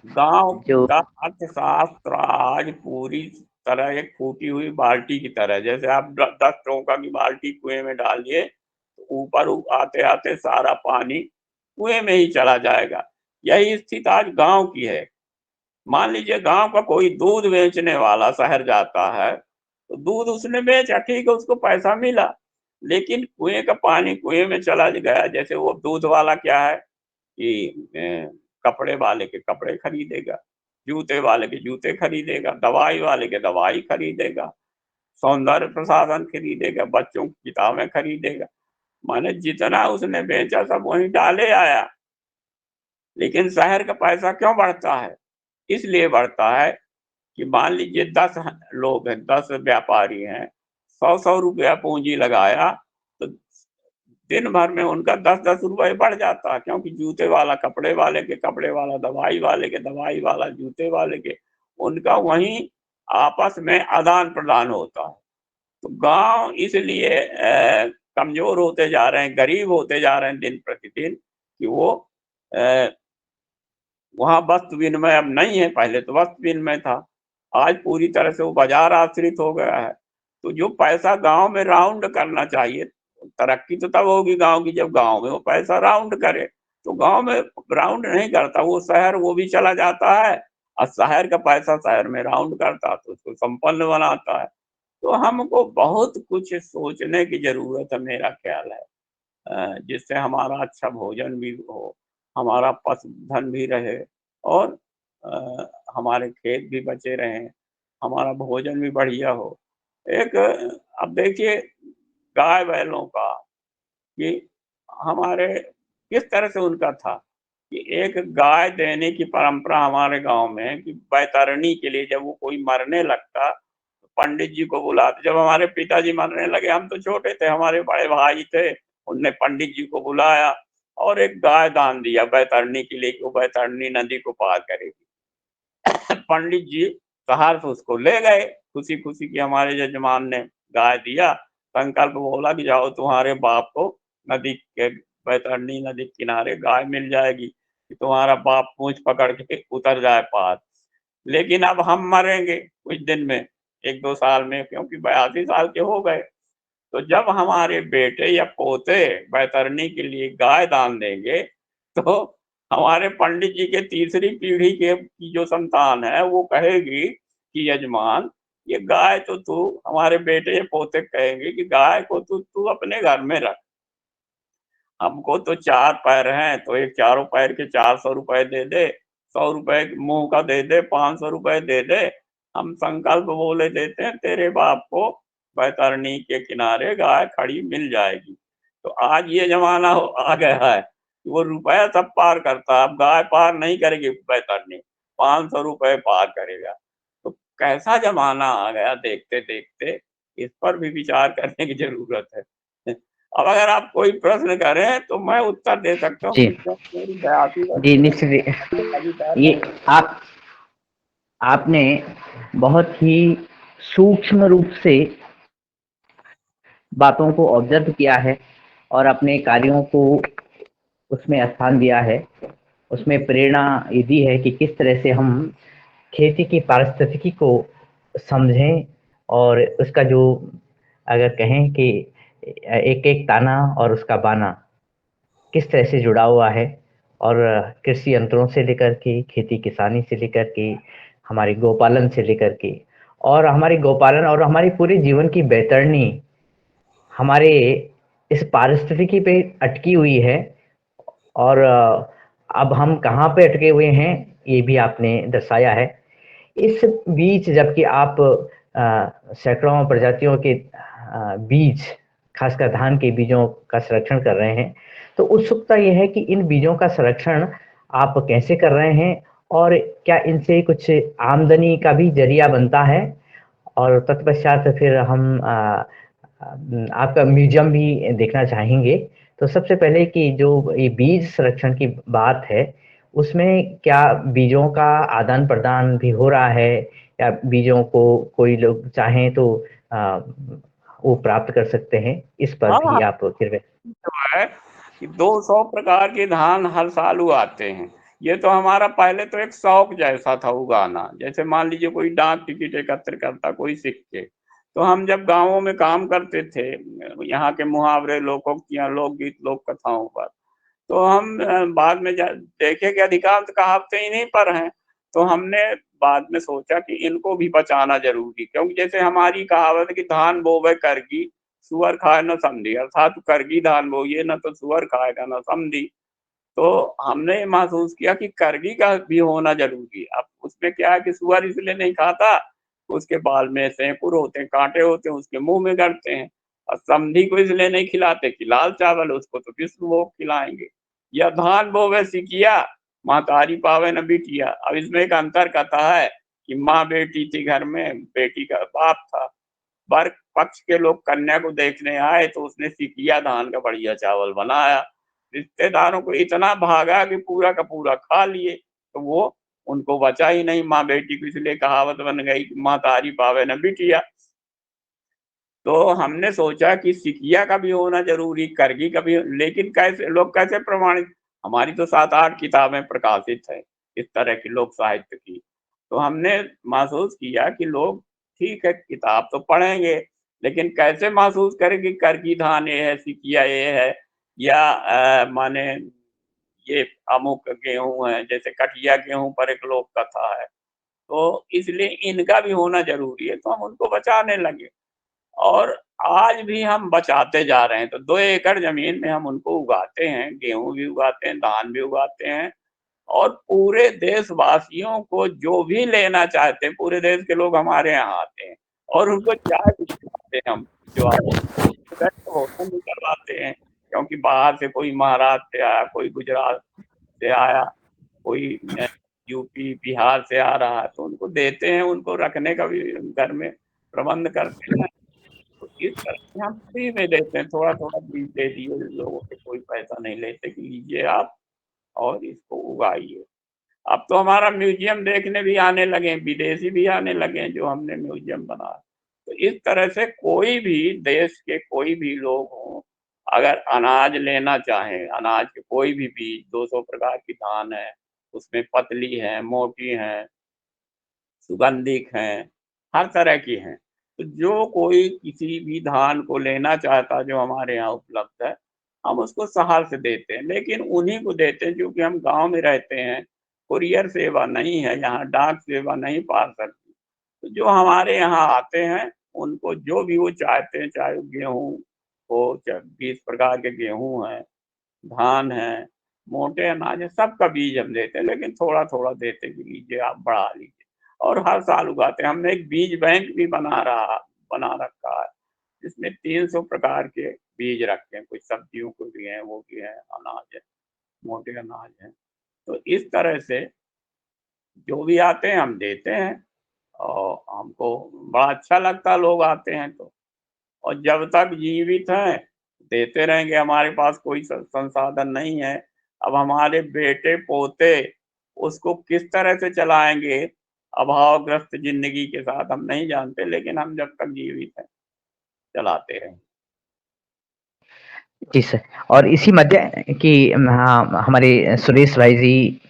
गांव जो का अर्थशास्त्र आज पूरी तरह एक फूटी हुई बाल्टी की तरह, जैसे आप 10 टोंका की बाल्टी कुएं में डालिए तो ऊपर आते आते सारा पानी कुएं में ही चला जाएगा। यही स्थिति आज गांव की है। मान लीजिए गांव का कोई दूध बेचने वाला शहर जाता है तो दूध उसने बेचा, ठीक है, उसको पैसा मिला, लेकिन कुएं का पानी कुएं में चला गया। जैसे वो दूध वाला क्या है कि कपड़े वाले के कपड़े खरीदेगा, जूते वाले के जूते खरीदेगा, दवाई वाले के दवाई खरीदेगा, सौंदर्य प्रसाधन खरीदेगा, बच्चों की किताबें खरीदेगा। माने जितना उसने बेचा सब वहीं डाले आया। लेकिन शहर का पैसा क्यों बढ़ता है? इसलिए बढ़ता है कि मान लीजिए 10 लोग हैं, 10 व्यापारी हैं, 100-100 रुपया पूंजी लगाया तो दिन भर में उनका 10-10 रुपए बढ़ जाता है, क्योंकि जूते वाला कपड़े वाले के कपड़े वाला, दवाई वाले के दवाई वाला, जूते वाले के, उनका वहीं आपस में आदान-प्रदान होता है। तो गाँव इसलिए कमज़ोर होते जा रहे हैं, गरीब होते जा रहे हैं दिन प्रतिदिन कि वो अ, वहाँ वस्तु विनिमय अब नहीं है, पहले तो वस्तु विनिमय था। आज पूरी तरह से वो बाज़ार आश्रित हो गया है। तो जो पैसा गाँव में राउंड करना चाहिए, तरक्की तो तब होगी गाँव की जब गाँव में वो पैसा राउंड करे। तो गाँव में राउंड नहीं करता, वो शहर वो भी चला जाता है और शहर का पैसा शहर में राउंड करता है तो उसको संपन्न बनाता है। तो हमको बहुत कुछ सोचने की ज़रूरत है, मेरा ख़्याल है। जिससे हमारा अच्छा भोजन भी हो, हमारा पशुधन भी रहे और हमारे खेत भी बचे रहें, हमारा भोजन भी बढ़िया हो। एक अब देखिए गाय-बैलों का कि हमारे किस तरह से उनका था कि एक गाय देने की परंपरा हमारे गाँव में है कि बैतरणी के लिए जब वो कोई मरने लगता, तो पंडित जी को बुलाते। जब हमारे पिताजी मरने लगे, हम तो छोटे थे, हमारे बड़े भाई थे, उनने पंडित जी को बुलाया और एक गाय दान दिया बैतरणी के लिए कि वो बैतरणी नदी को पार करेगी। पंडित जी शहर से उसको ले गए, खुशी-खुशी कि हमारे यजमान ने गाय दिया, संकल्प बोला कि जाओ तुम्हारे बाप को नदी के बैतरणी नदी के किनारे गाय मिल जाएगी, कि तुम्हारा बाप पूँछ पकड़ के उतर जाए पार। लेकिन अब हम मरेंगे कुछ दिन में, 1-2 साल में, क्योंकि 82 साल के हो गए। तो जब हमारे बेटे या पोते बैतरणी के लिए गाय दान देंगे, तो हमारे पंडित जी के तीसरी पीढ़ी के की जो संतान है, वो कहेगी कि यजमान, ये गाय तो तू, हमारे बेटे या पोते कहेंगे कि गाय को तो तू अपने घर में रख। हमको तो 4 पैर हैं, तो एक चारों पैर के 400 रुपए दे दे, 100 रुपए मुँह का दे दे, 500 रुपए दे दे। हम संकल्प बोले देते हैं तेरे बाप को बैतरणी के किनारे गाय खड़ी मिल जाएगी। तो आज ये ज़माना आ गया है, कि वो रुपया सब पार करता है, अब गाय पार नहीं करेगी बैतरणी, 500 रुपए पार करेगा। तो कैसा ज़माना आ गया देखते-देखते, इस पर भी विचार करने की ज़रूरत है। अब अगर आप कोई प्रश्न करें तो मैं उत्तर दे सकता हूँ जी, कि मेरी 82 वर्ष जी की निश्चित। अभी तक ये नहीं। आप आपने बहुत ही सूक्ष्म रूप से बातों को ऑब्जर्व किया है और अपने कार्यों को उसमें स्थान दिया है। उसमें प्रेरणा ये दी है कि किस तरह से हम खेती की पारिस्थितिकी को समझें और उसका जो अगर कहें कि एक-एक ताना और उसका बाना किस तरह से जुड़ा हुआ है और कृषि यंत्रों से लेकर के, खेती किसानी से लेकर के, हमारे गौपालन से लेकर के और हमारे गौपालन और हमारे पूरे जीवन की बैतरणी हमारे इस पारिस्थितिकी पे अटकी हुई है और अब हम कहाँ पे अटके हुए हैं, ये भी आपने दर्शाया है। इस बीच जबकि आप सैकड़ों प्रजातियों के बीज, खासकर धान के बीजों का संरक्षण कर रहे हैं, तो उत्सुकता ये है कि इन बीजों का संरक्षण आप कैसे कर रहे हैं और क्या इनसे कुछ आमदनी का भी ज़रिया बनता है? और तत्पश्चात फिर हम आपका म्यूज़ियम भी देखना चाहेंगे। तो सबसे पहले कि जो ये बीज संरक्षण की बात है, उसमें क्या बीजों का आदान-प्रदान भी हो रहा है या बीजों को कोई लोग चाहें तो अ, वो प्राप्त कर सकते हैं? इस पर हाँ, भी हाँ, आप कृपया। तो है कि 200 प्रकार के धान हर साल उगाते हैं। ये तो हमारा पहले तो एक शौक जैसा था उगाना। जैसे मान लीजिए कोई डाक टिकट एकत्र करता, कोई सिक्के, तो हम जब गाँवों में काम करते थे, यहाँ के मुहावरे, लोकोक्तियाँ, लोकगीत, लोक कथाओं पर, तो हम बाद में देखे कि अधिकांश कहावतें इन्हीं पर हैं। तो हमने बाद में सोचा कि इनको भी बचाना ज़रूरी, क्योंकि जैसे हमारी कहावत है कि धान बोवे करगी, सुअर खाए न समधी, अर्थात करगी धान बोइए न तो सुअर खाएगा न समधी। तो हमने ये महसूस किया कि करगी का भी होना ज़रूरी है। अब उसमें क्या है कि सुअर इसलिए नहीं खाता, उसके बाल में सेंकुर होते हैं, काँटे होते हैं, उसके मुँह में गड़ते हैं। और समधी को इसलिए नहीं खिलाते कि लाल चावल, उसको तो विष्णु भोग खिलाएँगे। या धान बोवे सिकिया, महतारी पावे न बिटिया। अब इसमें एक अंतर कथा है कि माँ बेटी थी घर में, बेटी का बाप था। वर पक्ष के लोग कन्या को देखने आए तो उसने सिकिया धान का बढ़िया चावल बनाया। रिश्तेदारों को इतना भागा कि पूरा का पूरा खा लिए, तो वो उनको बचा ही नहीं। माँ बेटी को इसलिए कहावत बन गई कि महतारी पावे न बिटिया। तो हमने सोचा कि सिकिया का भी होना ज़रूरी, करगी का भी, लेकिन कैसे लोग कैसे प्रमाणित, हमारी तो 7-8 किताबें प्रकाशित हैं, इस तरह की लोक साहित्य की। तो हमने महसूस किया कि लोग ठीक है, किताब तो पढ़ेंगे, लेकिन कैसे महसूस करें कि करगी धान ये है, सिकिया ये है, या माने ये अमुक गेहूँ है, जैसे कठिया गेहूँ पर एक लोक कथा है। तो इसलिए इनका भी होना ज़रूरी है, तो हम उनको बचाने लगे। और आज भी हम बचाते जा रहे हैं, तो 2 एकड़ ज़मीन में हम उनको उगाते हैं, गेहूँ भी उगाते हैं, धान भी उगाते हैं, और पूरे देशवासियों को जो भी लेना चाहते हैं, पूरे देश के लोग हमारे यहाँ आते हैं और उनको चाय भी पिलाते हैं हम, जो आते हैं। भोजन भी करवाते हैं, क्योंकि बाहर से कोई महाराष्ट्र से आया, कोई गुजरात से आया, कोई यूपी, बिहार से आ रहा है, तो उनको देते हैं, उनको रखने का भी घर में प्रबंध करते हैं। तो इस तरह से हम फ्री में देते हैं, थोड़ा-थोड़ा बीज दे दिए लोगों से, कोई पैसा नहीं लेते कि लीजिए आप और इसको उगाइए। अब तो हमारा म्यूज़ियम देखने भी आने लगे हैं, विदेशी भी आने लगे हैं जो हमने म्यूज़ियम बनाया। तो इस तरह से कोई भी देश के कोई भी लोग हों, अगर अनाज लेना चाहें, अनाज के कोई भी बीज, 200 प्रकार की धान है, उसमें पतली है, मोटी है, सुगंधित हैं, हर तरह की हैं। तो जो कोई किसी भी धान को लेना चाहता जो हमारे यहाँ उपलब्ध है, हम उसको शहर से देते हैं, लेकिन उन्हीं को देते हैं क्योंकि हम गाँव में रहते हैं, कुरियर सेवा नहीं है यहाँ, डाक सेवा नहीं पाल सकती। तो जो हमारे यहाँ आते हैं, उनको जो भी वो चाहते हैं, चाहे वो गेहूँ हो, चाहे 20 प्रकार के गेहूँ हैं, धान है, मोटे अनाज है, सबका बीज हम देते हैं, लेकिन थोड़ा-थोड़ा देते हैं कि लीजिए आप बढ़ा लीजिए। और हर साल उगाते हैं। हमने एक बीज बैंक भी बना रखा है, जिसमें 300 प्रकार के बीज रखे हैं, कुछ सब्जियों के भी हैं, वो भी हैं, अनाज है, मोटे अनाज हैं। तो इस तरह से जो भी आते हैं हम देते हैं और हमको बड़ा अच्छा लगता है लोग आते हैं तो। और जब तक जीवित हैं, देते रहेंगे, हमारे पास कोई संसाधन नहीं है। अब हमारे बेटे-पोते उसको किस तरह से चलाएँगे, अभावग्रस्त ज़िंदगी के साथ हम नहीं जानते, लेकिन हम जब तक जीवित हैं, चलाते रहेंगे। जी सर। और इसी मध्य कि हाँ, हमारे सुरेश भाई जी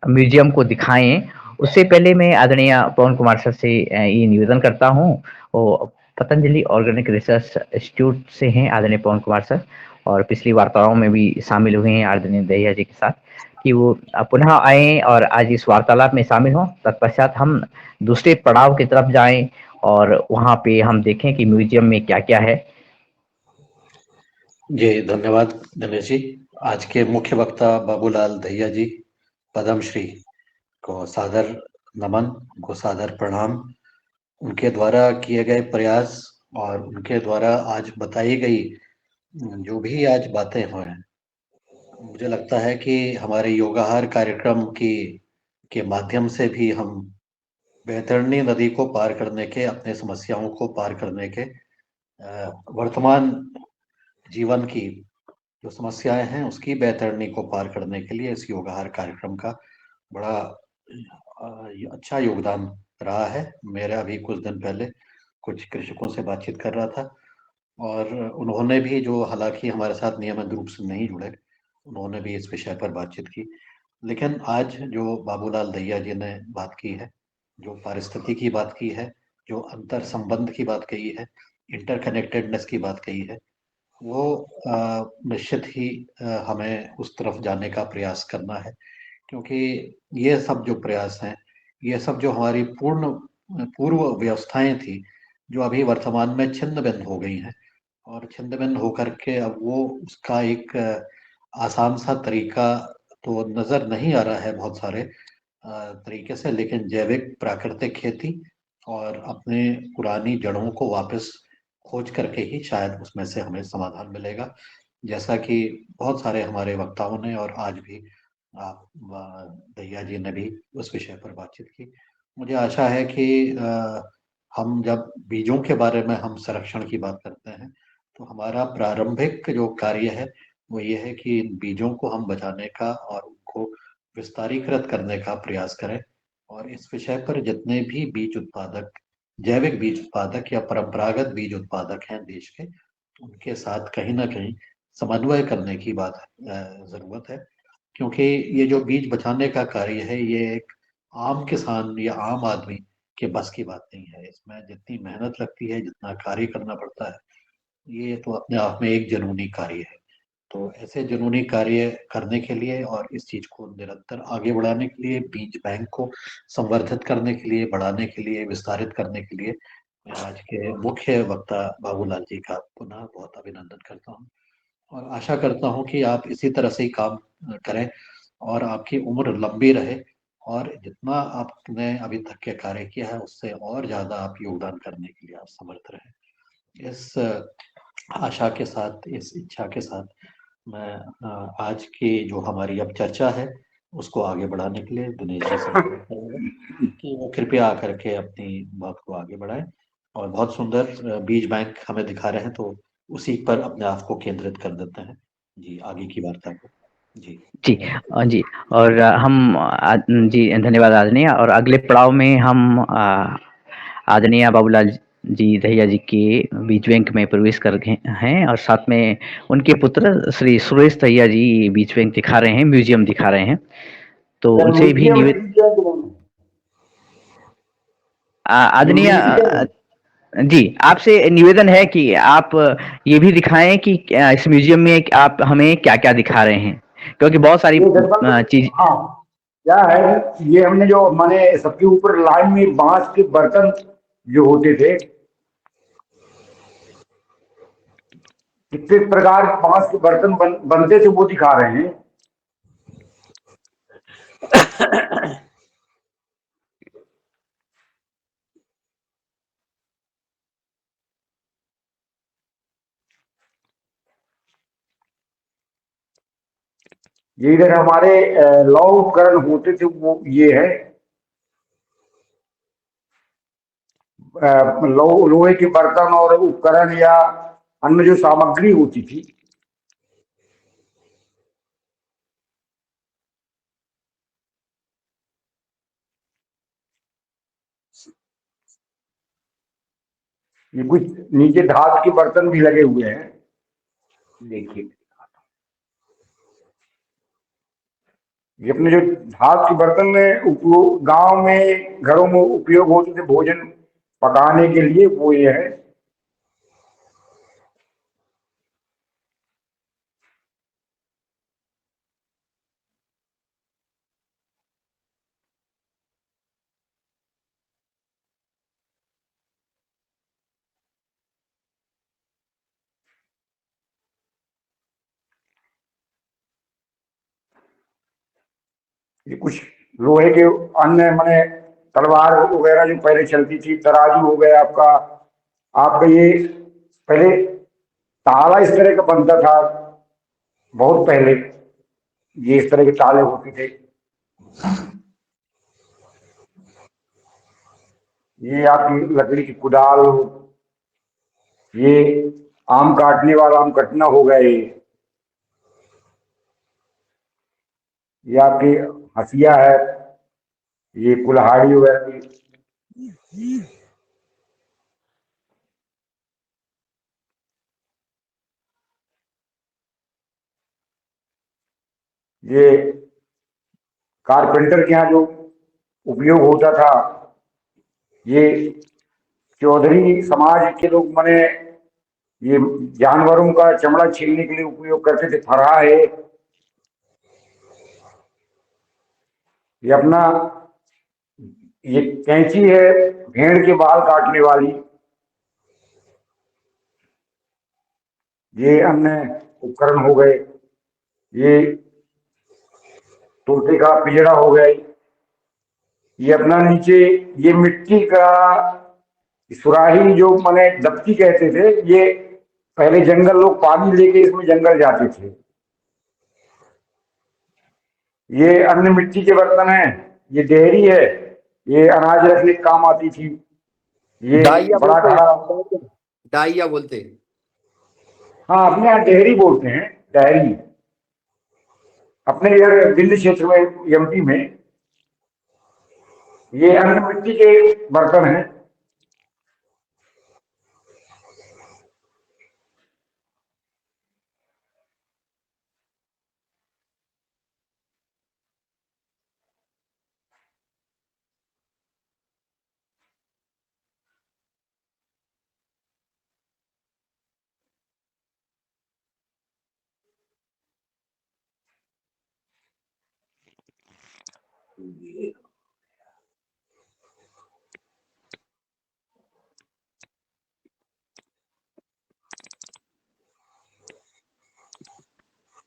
म्यूज़ियम को दिखाएँ, उससे पहले मैं आदरणीय पवन कुमार सर से ये निवेदन करता हूँ। वो पतंजलि ऑर्गेनिक रिसर्च इंस्टीट्यूट से हैं आदरणीय पवन कुमार सर, और पिछली वार्ताओं में भी शामिल हुए हैं आदरणीय दहिया जी के साथ, कि वो पुनः आएँ और आज इस वार्तालाप में शामिल हों। तत्पश्चात हम दूसरे पड़ाव की तरफ जाएँ और वहाँ पे हम देखें कि म्यूज़ियम में क्या-क्या है। जी, धन्यवाद दिनेश जी। आज के मुख्य वक्ता बाबूलाल दहिया जी, पद्मश्री को सादर नमन, उनको सादर प्रणाम। उनके द्वारा किए गए प्रयास और उनके द्वारा आज बताई गई जो भी आज बातें हो हैं, मुझे लगता है कि हमारे योगाहार कार्यक्रम के माध्यम से भी हम बैतरणी नदी को पार करने के, अपने समस्याओं को पार करने के, वर्तमान जीवन की जो समस्याएं हैं उसकी बैतरणी को पार करने के लिए इस योगाहार कार्यक्रम का बड़ा अच्छा योगदान रहा है। मेरा अभी कुछ दिन पहले कुछ कृषकों से बातचीत कर रहा था और उन्होंने भी, जो हालांकि हमारे साथ नियमित रूप से नहीं जुड़े, उन्होंने भी इस विषय पर बातचीत की। लेकिन आज जो बाबूलाल दहिया जी ने बात की है, जो पारिस्थितिकी की बात की है, जो अंतर संबंध की बात कही है, इंटरकनेक्टेडनेस की बात कही है, वो निश्चित ही हमें उस तरफ जाने का प्रयास करना है, क्योंकि ये सब जो प्रयास हैं, ये सब जो हमारी पूर्व व्यवस्थाएं थी, जो अभी वर्तमान में छिन्न भिन्न हो गई हैं, और छिन्न भिन्न होकर के अब वो उसका एक आसान सा तरीका तो नजर नहीं आ रहा है बहुत सारे तरीके से, लेकिन जैविक प्राकृतिक खेती और अपने पुरानी जड़ों को वापस खोज करके ही शायद उसमें से हमें समाधान मिलेगा। जैसा कि बहुत सारे हमारे वक्ताओं ने और आज भी आप दहिया जी ने भी उस विषय पर बातचीत की। मुझे आशा है कि हम जब बीजों के बारे में हम संरक्षण की बात करते हैं, तो हमारा प्रारंभिक जो कार्य है वो ये है कि इन बीजों को हम बचाने का और उनको विस्तारीकृत करने का प्रयास करें, और इस विषय पर जितने भी बीज उत्पादक, जैविक बीज उत्पादक या परंपरागत बीज उत्पादक हैं देश के, उनके साथ कहीं ना कहीं समन्वय करने की बात जरूरत है, क्योंकि ये जो बीज बचाने का कार्य है ये एक आम किसान या आम आदमी के बस की बात नहीं है। इसमें जितनी मेहनत लगती है, जितना कार्य करना पड़ता है, ये तो अपने आप में एक जुनूनी कार्य है। तो ऐसे जुनूनी कार्य करने के लिए और इस चीज को निरंतर आगे बढ़ाने के लिए, बीज बैंक को संवर्धित करने के लिए, बढ़ाने के लिए, विस्तारित करने के लिए मैं आज के मुख्य वक्ता बाबूलाल जी का पुनः बहुत अभिनंदन करता हूँ, और आशा करता हूँ कि आप इसी तरह से ही काम करें और आपकी उम्र लंबी रहे, और जितना आपने अभी तक के कार्य किया है उससे और ज्यादा आप योगदान करने के लिए आप समर्थ रहे। इस आशा के साथ, इस इच्छा के साथ मैं आज की जो हमारी अब चर्चा है उसको आगे बढ़ाने के लिए दिनेश जी से अनुरोध करूंगा कि वो कृपया आकर के अपनी बात को आगे बढ़ाएं, और बहुत सुंदर बीज बैंक हमें दिखा रहे हैं, तो उसी पर अपने आप को केंद्रित कर देते हैं जी, आगे की वार्ता को। जी जी जी। और जी धन्यवाद आदरणीय। और अगले पड़ाव में हम आदरणीय बाबूलाल जी दहिया जी के बीज बैंक में प्रवेश कर गए हैं, और साथ में उनके पुत्र श्री सुरेश दहिया जी बीज बैंक दिखा रहे हैं, म्यूजियम दिखा रहे हैं। तो उनसे भी आदरणीय जी आपसे निवेदन है कि आप ये भी दिखाएं कि इस म्यूजियम में आप हमें क्या क्या दिखा रहे हैं, क्योंकि बहुत सारी ये दरअसल चीज। हाँ, क्या है ये हमने जो माने सबके ऊपर लाइन में बांस के बर्तन जो होते थे, कितने प्रकार के बांस के बर्तन बनते थे वो दिखा रहे हैं। ये इधर हमारे लौह उपकरण होते थे वो ये है, लोहे के बर्तन और उपकरण या अन्य जो सामग्री होती थी। ये कुछ नीचे धातु के बर्तन भी लगे हुए हैं, देखिए ये अपने जो धातु के बर्तन में उपयोग, गांव में घरों में उपयोग होते थे भोजन पकाने के लिए, वो ये है। ये कुछ लोहे के अन्य माने तलवार वगैरह जो पहले चलती थी, तराजू हो गया आपका, आपका ये पहले ताला इस तरह का बनता था, बहुत पहले ये इस तरह के ताले होते थे। ये आपकी लकड़ी की कुदाल, ये आम काटने वाला आम कटना हो गए, ये आपकी हसिया है, ये कुल्हाड़ी वगैरह, ये कारपेंटर के यहाँ जो उपयोग होता था, ये चौधरी समाज के लोग माने ये जानवरों का चमड़ा छीलने के लिए उपयोग करते थे। फरहा है, ये अपना ये कैंची है भेड़ के बाल काटने वाली, ये अन्य उपकरण हो गए। ये तोते का पिंजरा हो गया। ये अपना नीचे ये मिट्टी का सुराही जो माने दफ्ती कहते थे, ये पहले जंगल लोग पानी लेके इसमें जंगल जाते थे। ये अन्य मिट्टी के बर्तन है। ये डेहरी है, ये अनाज रखने के काम आती थी। ये डाइया बड़ा बोलते घड़ा, हैं, डाइया बोलते हैं। हाँ अपने यहाँ डेहरी बोलते हैं, डेहरी। अपने इधर दिल्ली क्षेत्र में, एमपी में, ये अन्य मिट्टी के बर्तन हैं।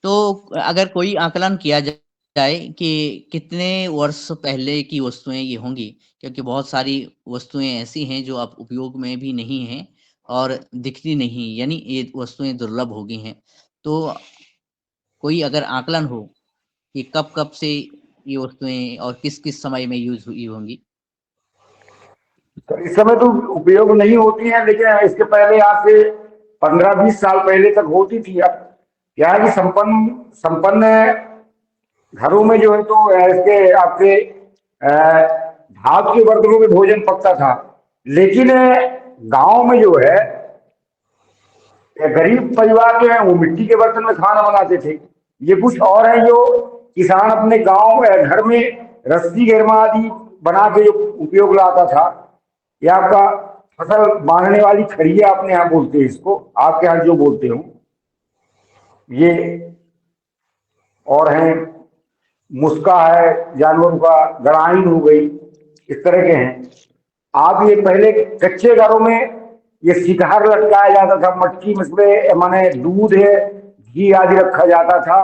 तो अगर कोई आकलन किया जाए कि कितने वर्ष पहले की वस्तुएं ये होंगी, क्योंकि बहुत सारी वस्तुएं ऐसी हैं जो अब उपयोग में भी नहीं हैं और दिखती नहीं, यानी ये वस्तुएं दुर्लभ हो गई हैं। तो कोई अगर आकलन हो कि कब कब से ये वस्तुएं और किस किस समय में यूज हुई होंगी। तो इस समय तो उपयोग नहीं होती हैं, लेकिन इसके पहले आज से 15-20 साल पहले तक होती थी। अब क्या है कि संपन्न संपन्न घरों में जो है तो इसके आपके धातु के बर्तनों में भोजन पकता था। लेकिन गांव में जो है गरीब परिवार जो है वो मिट्टी के बर्तन में खाना बनाते थे। ये कुछ और है जो किसान अपने गांव घर में रस्सी गेरमा आदि बना के जो उपयोग लाता था। ये आपका फसल बांधने वाली खड़िया अपने यहाँ बोलते हैं इसको, आपके यहाँ जो बोलते हो। ये और है मुस्का है जानवरों का, गड़ाइन हो गई, इस तरह के हैं। आप ये पहले कच्चे घरों में ये सिकहर लटकाया जाता था, मटकी में माने दूध है घी आदि रखा जाता था।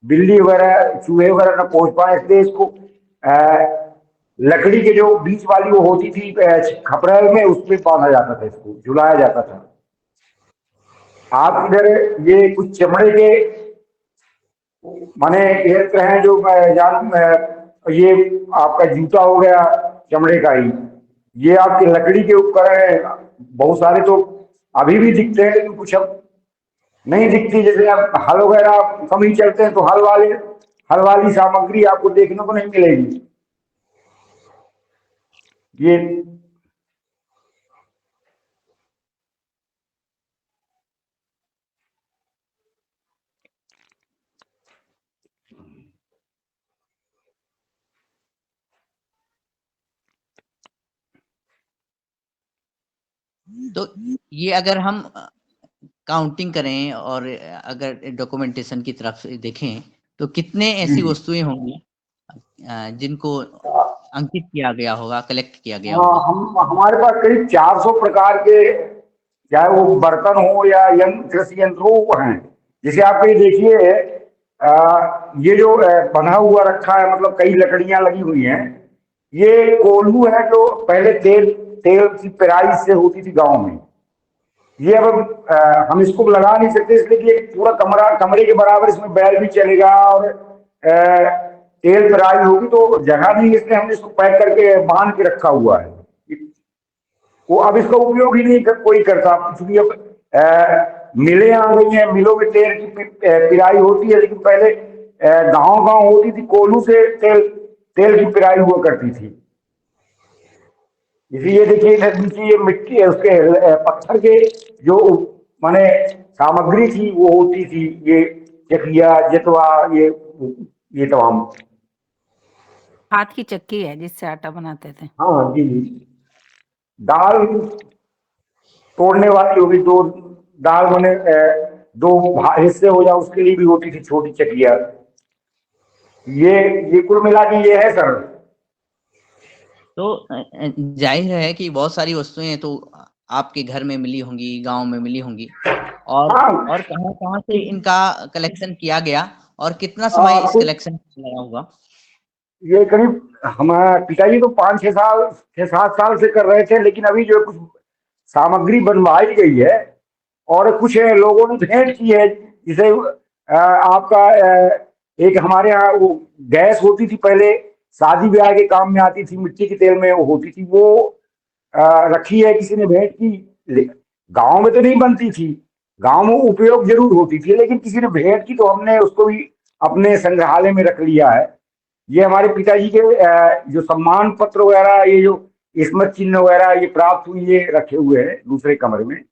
बिल्ली वगैरह चूहे वगैरह न पहुंच पाए, इसलिए इसको लकड़ी के जो बीच वाली वो होती थी खपरेल में, उसमें बांधा जाता था, इसको झुलाया जाता था। आप इधर ये कुछ चमड़े के माने यंत्र हैं जो ये आपका जूता हो गया चमड़े का ही, ये आपके लकड़ी के उपकरण है। बहुत सारे तो अभी भी दिखते हैं, लेकिन कुछ अब नहीं दिखती। जैसे आप हल वगैरह कम ही चलते हैं, तो हल वाली सामग्री आपको देखने को नहीं मिलेगी। ये तो ये अगर हम काउंटिंग करें और अगर डॉक्यूमेंटेशन की तरफ से देखें तो कितने ऐसी वस्तुएं होंगी जिनको अंकित किया गया होगा, कलेक्ट किया गया होगा। हमारे पास करीब 400 प्रकार के, चाहे वो बर्तन हो या कृषि यंत्र हो, हैं। जैसे आप ये देखिए ये जो बना हुआ रखा है, मतलब कई लकड़ियां लगी हुई हैं। ये कोल्हू है जो पहले तेल की पेराई से होती थी गांव में। ये अब हम इसको लगा नहीं सकते, इसलिए कि एक पूरा कमरे के बराबर इसमें बैल भी चलेगा और तेल पेराई होगी, तो जगह नहीं, इसलिए हमने इसको पैक करके बांध के रखा हुआ है। वो अब इसका उपयोग ही नहीं कोई करता, क्योंकि अब मिलें आ गई हैं, मिलों में तेल की पिराई होती है। लेकिन पहले गांव गांव होती थी, कोल्हू से तेल की पिराई हुआ करती थी। ये देखिए नीचे ये मिट्टी है, उसके पत्थर के जो माने सामग्री थी वो होती थी, ये चकिया जतवा ये तमाम। हाथ की चक्की है जिससे आटा बनाते थे। हाँ जी जी। दाल तोड़ने वाली होगी, दो दाल बने हिस्से हो जाए उसके लिए भी होती थी छोटी चकिया। ये ये कुल मिला के ये है सर। तो जाहिर है कि बहुत सारी वस्तुएं तो आपके घर में मिली होंगी, गांव में मिली होंगी, हाँ और कहाँ से इनका कलेक्शन किया गया और कितना समय इस कुछ कलेक्शन में लगा होगा? ये करीब हमारे पिताजी तो 5-6 साल 6-7 साल से कर रहे थे, लेकिन अभी जो कुछ सामग्री बनवाई गई है और कुछ लोगों ने भेंट की है। जिसे आपका एक हमारे यहाँ वो गैस होती थी पहले, शादी ब्याह के काम में आती थी, मिट्टी के तेल में वो होती थी, वो रखी है, किसी ने भेंट की। गांव में तो नहीं बनती थी, गांव में उपयोग जरूर होती थी, लेकिन किसी ने भेंट की तो हमने उसको भी अपने संग्रहालय में रख लिया है। ये हमारे पिताजी के जो सम्मान पत्र वगैरह, ये जो स्मृति चिन्ह वगैरह ये प्राप्त हुई, ये रखे हुए हैं दूसरे कमरे में।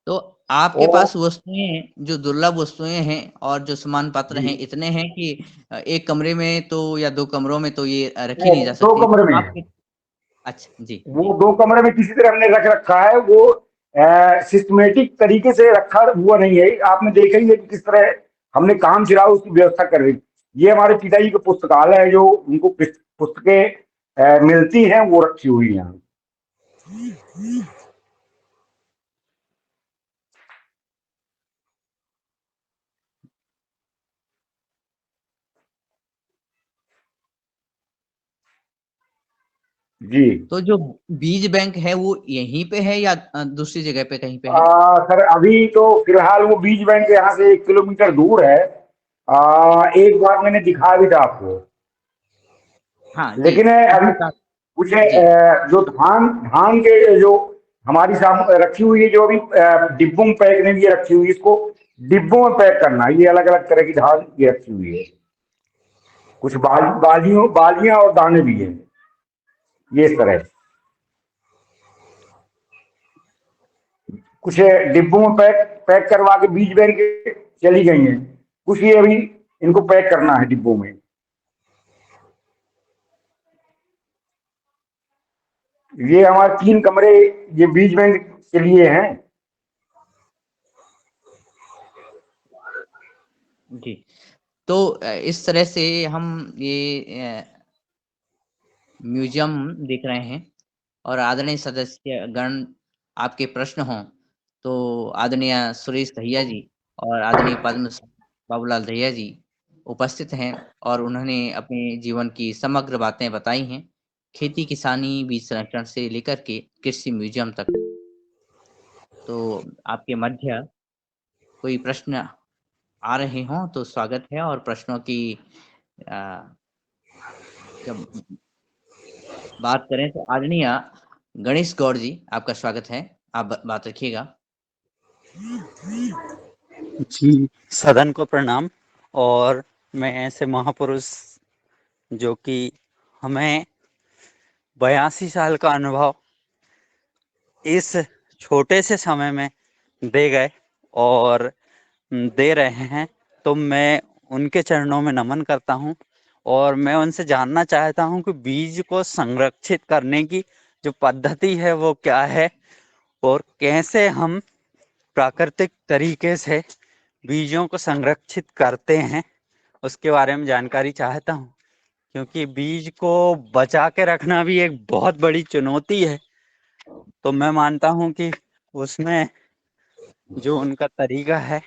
तो आपके और पास वस्तुएं जो दुर्लभ वस्तुएं हैं और जो सम्मान पात्र जी हैं इतने हैं कि एक कमरे में तो या दो कमरों में तो ये रखी नहीं जा दो सकती। कमरे तो में है। आपके अच्छा जी वो जी। 2 कमरे में किसी तरह हमने रख रखा है, वो सिस्टमेटिक तरीके से रखा हुआ नहीं है। आपने देखा ही है कि किस तरह हमने काम चलाओ उसकी व्यवस्था कर रही। ये हमारे पिताजी का पुस्तकालय है, जो उनको पुस्तकें मिलती हैं, वो रखी हुई हैं यहाँ। जी तो जो बीज बैंक है वो यहीं पे है या दूसरी जगह पे कहीं पे है? सर अभी तो फिलहाल वो बीज बैंक यहाँ से 1 किलोमीटर दूर है। एक बार मैंने दिखा भी था आपको, हाँ जी, लेकिन अभी उसके साथ कुछ जी जो धान धान के जो हमारी रखी हुई है, जो अभी डिब्बों में पैक नहीं ये रखी हुई है, इसको डिब्बों में पैक करना है। ये अलग अलग तरह की धान ये रखी हुई है। कुछ बालियां और दाने भी हैं, ये इस तरह कुछ डिब्बों में पैक पैक करवा के बीज बैंक चली गई हैं। कुछ ये अभी इनको पैक करना है डिब्बों में। ये हमारे 3 कमरे ये बीज बैंक के लिए हैं। जी। तो इस तरह से हम ये म्यूजियम देख रहे हैं और आदरणीय सदस्य गण आपके प्रश्न हों तो आदरणीय सुरेश दहिया जी और आदरणीय पद्म बाबूलाल दहिया जी उपस्थित हैं और उन्होंने अपने जीवन की समग्र बातें बताई हैं, खेती किसानी बीज संरक्षण से लेकर के कृषि म्यूजियम तक। तो आपके मध्य कोई प्रश्न आ रहे हों तो स्वागत है, और प्रश्नों की जब बात करें तो आदरणीय गणेश गौड़ जी आपका स्वागत है, आप बात रखिएगा। जी, सदन को प्रणाम। और मैं ऐसे महापुरुष जो कि हमें 82 साल का अनुभव इस छोटे से समय में दे गए और दे रहे हैं, तो मैं उनके चरणों में नमन करता हूं। और मैं उनसे जानना चाहता हूं कि बीज को संरक्षित करने की जो पद्धति है वो क्या है, और कैसे हम प्राकृतिक तरीके से बीजों को संरक्षित करते हैं, उसके बारे में जानकारी चाहता हूँ। क्योंकि बीज को बचा के रखना भी एक बहुत बड़ी चुनौती है, तो मैं मानता हूँ कि उसमें जो उनका तरीका है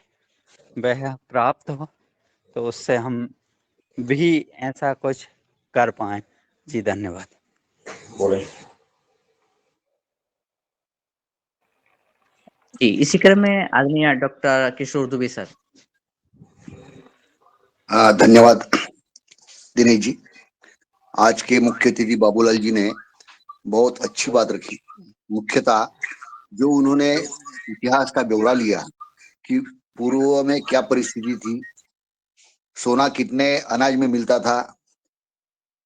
वह प्राप्त हो, तो उससे हम भी ऐसा कुछ कर पाए। जी धन्यवाद। बोले जी, इसी क्रम में आदरणीय डॉक्टर किशोर दुबे सर। धन्यवाद दिनेश जी। आज के मुख्य अतिथि बाबूलाल जी ने बहुत अच्छी बात रखी। मुख्यतः जो उन्होंने इतिहास का ब्यौरा लिया कि पूर्व में क्या परिस्थिति थी, सोना कितने अनाज में मिलता था,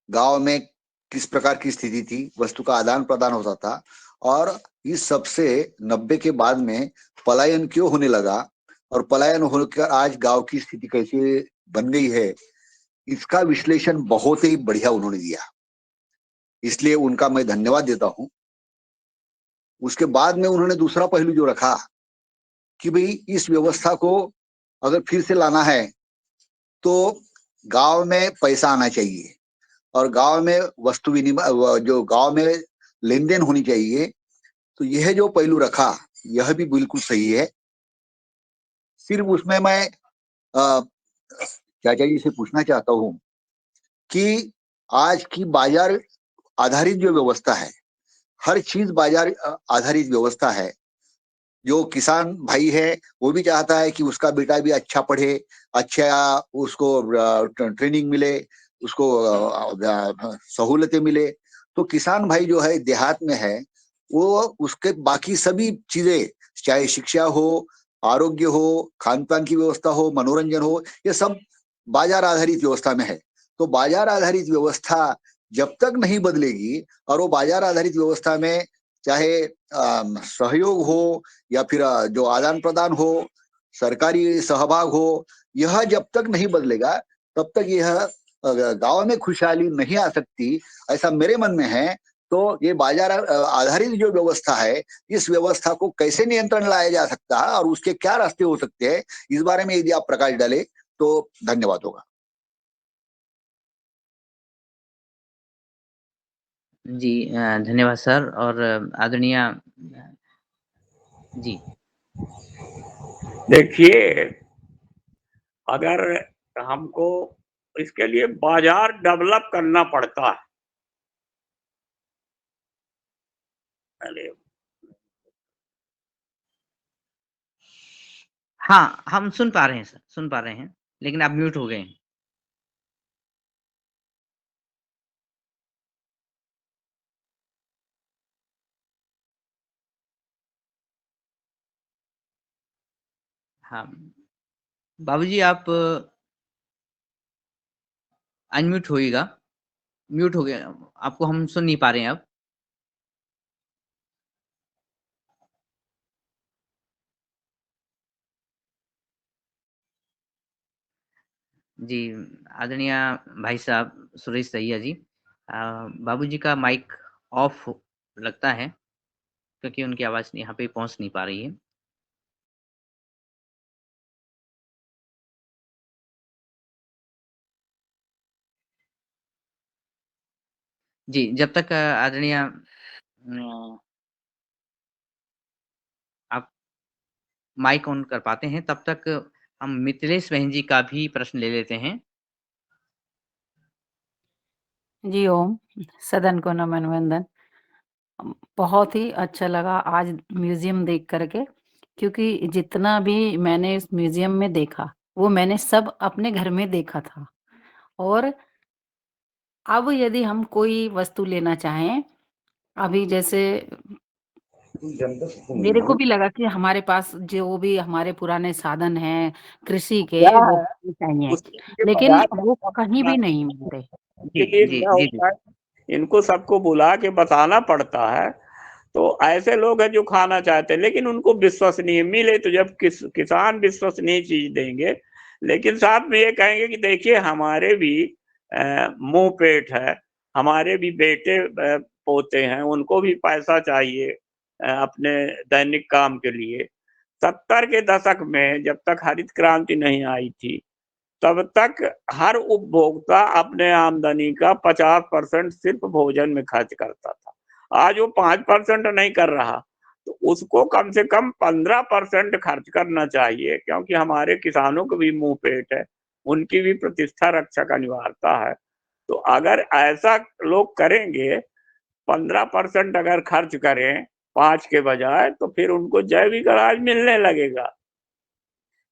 गांव में किस प्रकार की स्थिति थी, वस्तु का आदान प्रदान होता था, और इस सबसे 90 के बाद में पलायन क्यों होने लगा और पलायन होकर आज गांव की स्थिति कैसे बन गई है, इसका विश्लेषण बहुत ही बढ़िया उन्होंने दिया, इसलिए उनका मैं धन्यवाद देता हूं। उसके बाद में उन्होंने दूसरा पहलू जो रखा कि भाई इस व्यवस्था को अगर फिर से लाना है तो गांव में पैसा आना चाहिए और गांव में वस्तु विनिमय, जो गांव में लेन देन होनी चाहिए। तो यह जो पहलू रखा यह भी बिल्कुल सही है। सिर्फ उसमें मैं चाचा जी से पूछना चाहता हूं कि आज की बाजार आधारित जो व्यवस्था है, हर चीज बाजार आधारित व्यवस्था है। जो किसान भाई है वो भी चाहता है कि उसका बेटा भी अच्छा पढ़े, अच्छा उसको ट्रेनिंग मिले, उसको सहूलतें मिले। तो किसान भाई जो है देहात में है वो उसके बाकी सभी चीजें, चाहे शिक्षा हो, आरोग्य हो, खान पान की व्यवस्था हो, मनोरंजन हो, ये सब बाजार आधारित व्यवस्था में है। तो बाजार आधारित व्यवस्था जब तक नहीं बदलेगी और वो बाजार आधारित व्यवस्था में चाहे सहयोग हो या फिर जो आदान प्रदान हो, सरकारी सहभाग हो, यह जब तक नहीं बदलेगा तब तक यह गांव में खुशहाली नहीं आ सकती, ऐसा मेरे मन में है। तो ये बाजार आधारित जो व्यवस्था है, इस व्यवस्था को कैसे नियंत्रण लाया जा सकता है और उसके क्या रास्ते हो सकते हैं, इस बारे में यदि आप प्रकाश डालें तो धन्यवाद होगा। जी धन्यवाद सर। और आदरणीय जी। देखिए, अगर हमको इसके लिए बाजार डेवलप करना पड़ता है। अरे हाँ, हम सुन पा रहे हैं सर, सुन पा रहे हैं, लेकिन आप म्यूट हो गए हैं। हाँ, बाबूजी आप अनम्यूट होइएगा, म्यूट हो गया, आपको हम सुन नहीं पा रहे हैं अब। जी, आदरणीय भाई साहब सुरेश दहिया जी, बाबूजी का माइक ऑफ लगता है क्योंकि उनकी आवाज़ यहाँ पे पहुँच नहीं पा रही है। जी, जब तक आदरणीय आप माइक ऑन कर पाते हैं तब तक हम मिथिलेश बहन जी का भी प्रश्न ले लेते हैं। जी ओम, सदन को नमन वंदन। बहुत ही अच्छा लगा आज म्यूजियम देख करके, क्योंकि जितना भी मैंने इस म्यूजियम में देखा वो मैंने सब अपने घर में देखा था। और अब यदि हम कोई वस्तु लेना चाहें, अभी जैसे मेरे को भी लगा कि हमारे पास जो भी हमारे पुराने साधन हैं कृषि क्या के, वो है, हमें चाहिए, उसके लिए लेकिन बाजार वो कहीं करना, भी नहीं मिलते। के जी, लिए जी, क्या जी, जी। होता है, इनको सबको बुला के बताना पड़ता है। तो ऐसे लोग हैं जो खाना चाहते हैं लेकिन उनको विश्वसनीय मिले, तो जब किसान विश्वसनीय चीज देंगे, लेकिन साथ में ये कहेंगे कि देखिए हमारे भी मुंह पेट है, हमारे भी बेटे पोते हैं, उनको भी पैसा चाहिए अपने दैनिक काम के लिए। 70 के दशक में जब तक हरित क्रांति नहीं आई थी, तब तक हर उपभोक्ता अपने आमदनी का 50% सिर्फ भोजन में खर्च करता था। आज वो 5% नहीं कर रहा, तो उसको कम से कम 15% खर्च करना चाहिए, क्योंकि हमारे किसानों को भी मुंह पेट है, उनकी भी प्रतिष्ठा रक्षक अनिवार्यता है। तो अगर ऐसा लोग करेंगे, 15% अगर खर्च करें 5 के बजाय, तो फिर उनको जैविक अनाज मिलने लगेगा।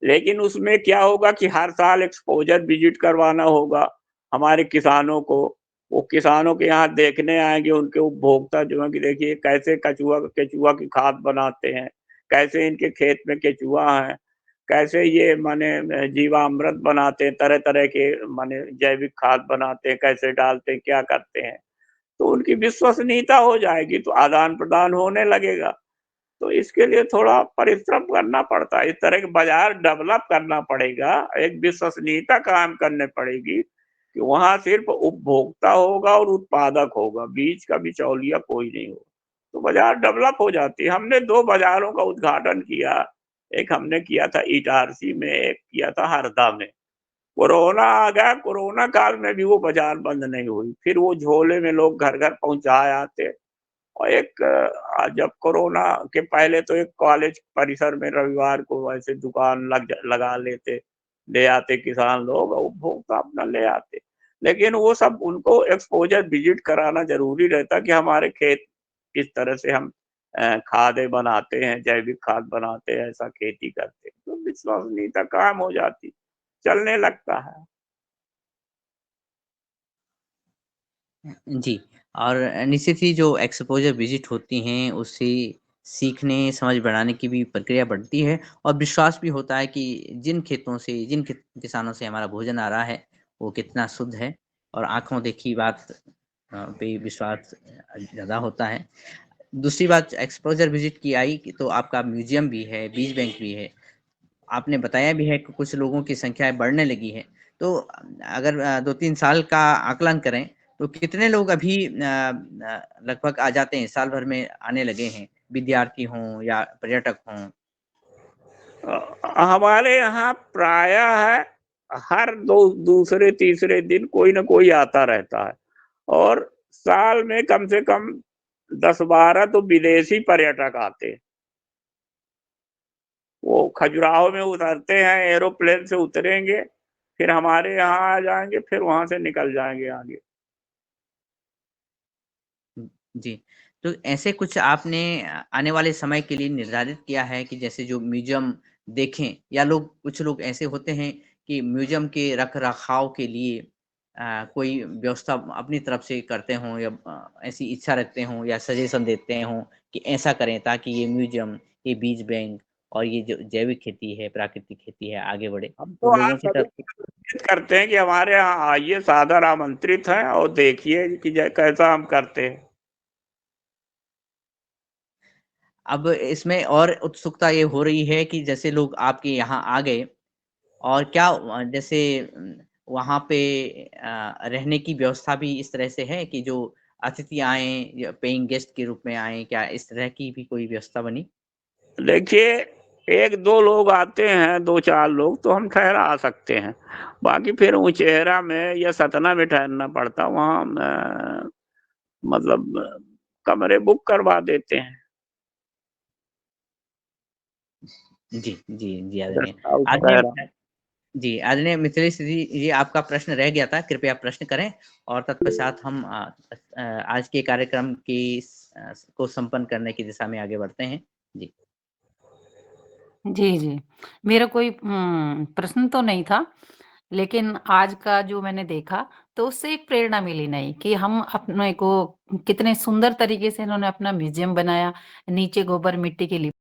लेकिन उसमें क्या होगा कि हर साल एक्सपोज़र विज़िट करवाना होगा हमारे किसानों को। वो किसानों के यहाँ देखने आएँगे उनके उपभोक्ता जो हैं कि देखिए कैसे केचुआ की खाद बनाते हैं, कैसे इनके खेत में केचुआ है, कैसे ये माने जीवामृत बनाते हैं, तरह-तरह के माने जैविक खाद बनाते हैं, कैसे डालते हैं, क्या करते हैं। तो उनकी विश्वसनीयता हो जाएगी, तो आदान-प्रदान होने लगेगा। तो इसके लिए थोड़ा परिश्रम करना पड़ता है, इस तरह के बाज़ार डेवलप करना पड़ेगा, एक विश्वसनीयता कायम करनी पड़ेगी कि वहाँ सिर्फ उपभोक्ता होगा और उत्पादक होगा, बीच का बिचौलिया कोई नहीं होगा। तो बाज़ार डेवलप हो जाती है। हमने 2 बाज़ारों का उद्घाटन किया, एक हमने किया था इटारसी में, एक किया था हरदा में। कोरोना आ गया, कोरोना काल में भी वो बाज़ार बंद नहीं हुई। फिर वो झोले में लोग घर-घर पहुँचाए आते और एक जब कोरोना के पहले तो एक कॉलेज परिसर में रविवार को ऐसे दुकान लगा लेते, ले आते किसान लोग और उपभोक्ता अपना ले आते। लेकिन वो सब उनको एक्सपोज़र विज़िट कराना ज़रूरी रहता कि हमारे खेत किस तरह से हम खादें बनाते हैं, जैविक खाद बनाते हैं, ऐसा खेती करते हैं। तो विश्वसनीयता कायम हो जाती, चलने लगता है। जी, और निश्चित ही जो एक्सपोज़र विज़िट होती हैं, उससे सीखने, समझ बढ़ाने की भी प्रक्रिया बढ़ती है और विश्वास भी होता है कि जिन खेतों से, जिन किसानों से हमारा भोजन आ रहा है, वो कितना शुद्ध है और आँखों देखी बात पे विश्वास ज़्यादा होता है। दूसरी बात एक्सपोज़र विज़िट की आई कि तो आपका म्यूज़ियम भी है, बीज बैंक भी है। आपने बताया भी है कि कुछ लोगों की संख्या बढ़ने लगी है। तो अगर 2-3 साल का आकलन करें, तो कितने लोग अभी लगभग आ जाते हैं, साल भर में आने लगे हैं, विद्यार्थी हों या पर्यटक हों? हमारे यहाँ प्रायः है हर दूसरे तीसरे दिन कोई न कोई आता रहता है और साल में कम से कम 10-12 तो विदेशी पर्यटक आते हैं। वो खजुराहो में उतरते हैं, एरोप्लेन से उतरेंगे, फिर हमारे यहाँ आ जाएँगे, फिर वहाँ से निकल जाएँगे आगे। जी। तो ऐसे कुछ आपने आने वाले समय के लिए निर्धारित किया है कि जैसे जो म्यूज़ियम देखें या कुछ लोग ऐसे होते हैं कि म्यूज़ियम के रख-रखाव के लिए कोई व्यवस्था अपनी तरफ से करते हों या ऐसी इच्छा रखते हों या सजेशन देते हों कि ऐसा करें ताकि ये म्यूज़ियम, ये बीज बैंक और ये जो जैविक खेती है, प्राकृतिक खेती है, आगे बढ़े। हम तो तो लोगों आप की सभी तरफ से को आमंत्रित करते हैं कि हमारे यहाँ आइए, सादर आमंत्रित हैं और देखिए कि कैसा हम करते हैं। अब इसमें और उत्सुकता ये हो रही है कि जैसे लोग आपके यहाँ आ गए और क्या जैसे वहाँ पे रहने की व्यवस्था भी इस तरह से है कि जो अतिथि आएँ या पेइंग गेस्ट के रूप में आएँ, क्या इस तरह की भी कोई व्यवस्था बनी? देखिए, 1-2 लोग आते हैं, 2-4 लोग तो हम ठहरा सकते हैं। बाकी फिर उचेहरा में या सतना में ठहरना पड़ता, वहाँ मतलब कमरे बुक करवा देते हैं। जी, जी, जी, आदरणीय। गेस्ट हाउस वगैरह। आदरणीय जी, आदरणीय मिथिलेश जी, ये आपका प्रश्न रह गया था, कृपया प्रश्न करें और तत्पश्चात हम आज के कार्यक्रम को संपन्न करने की दिशा में आगे बढ़ते हैं। जी। जी, जी। मेरा कोई प्रश्न तो नहीं था, लेकिन आज का जो मैंने देखा, तो उससे एक प्रेरणा मिली नई कि हम अपने को कितने सुंदर तरीके से इन्होंने अपना म्यूज़ियम बनाया, नीचे गोबर मिट्टी की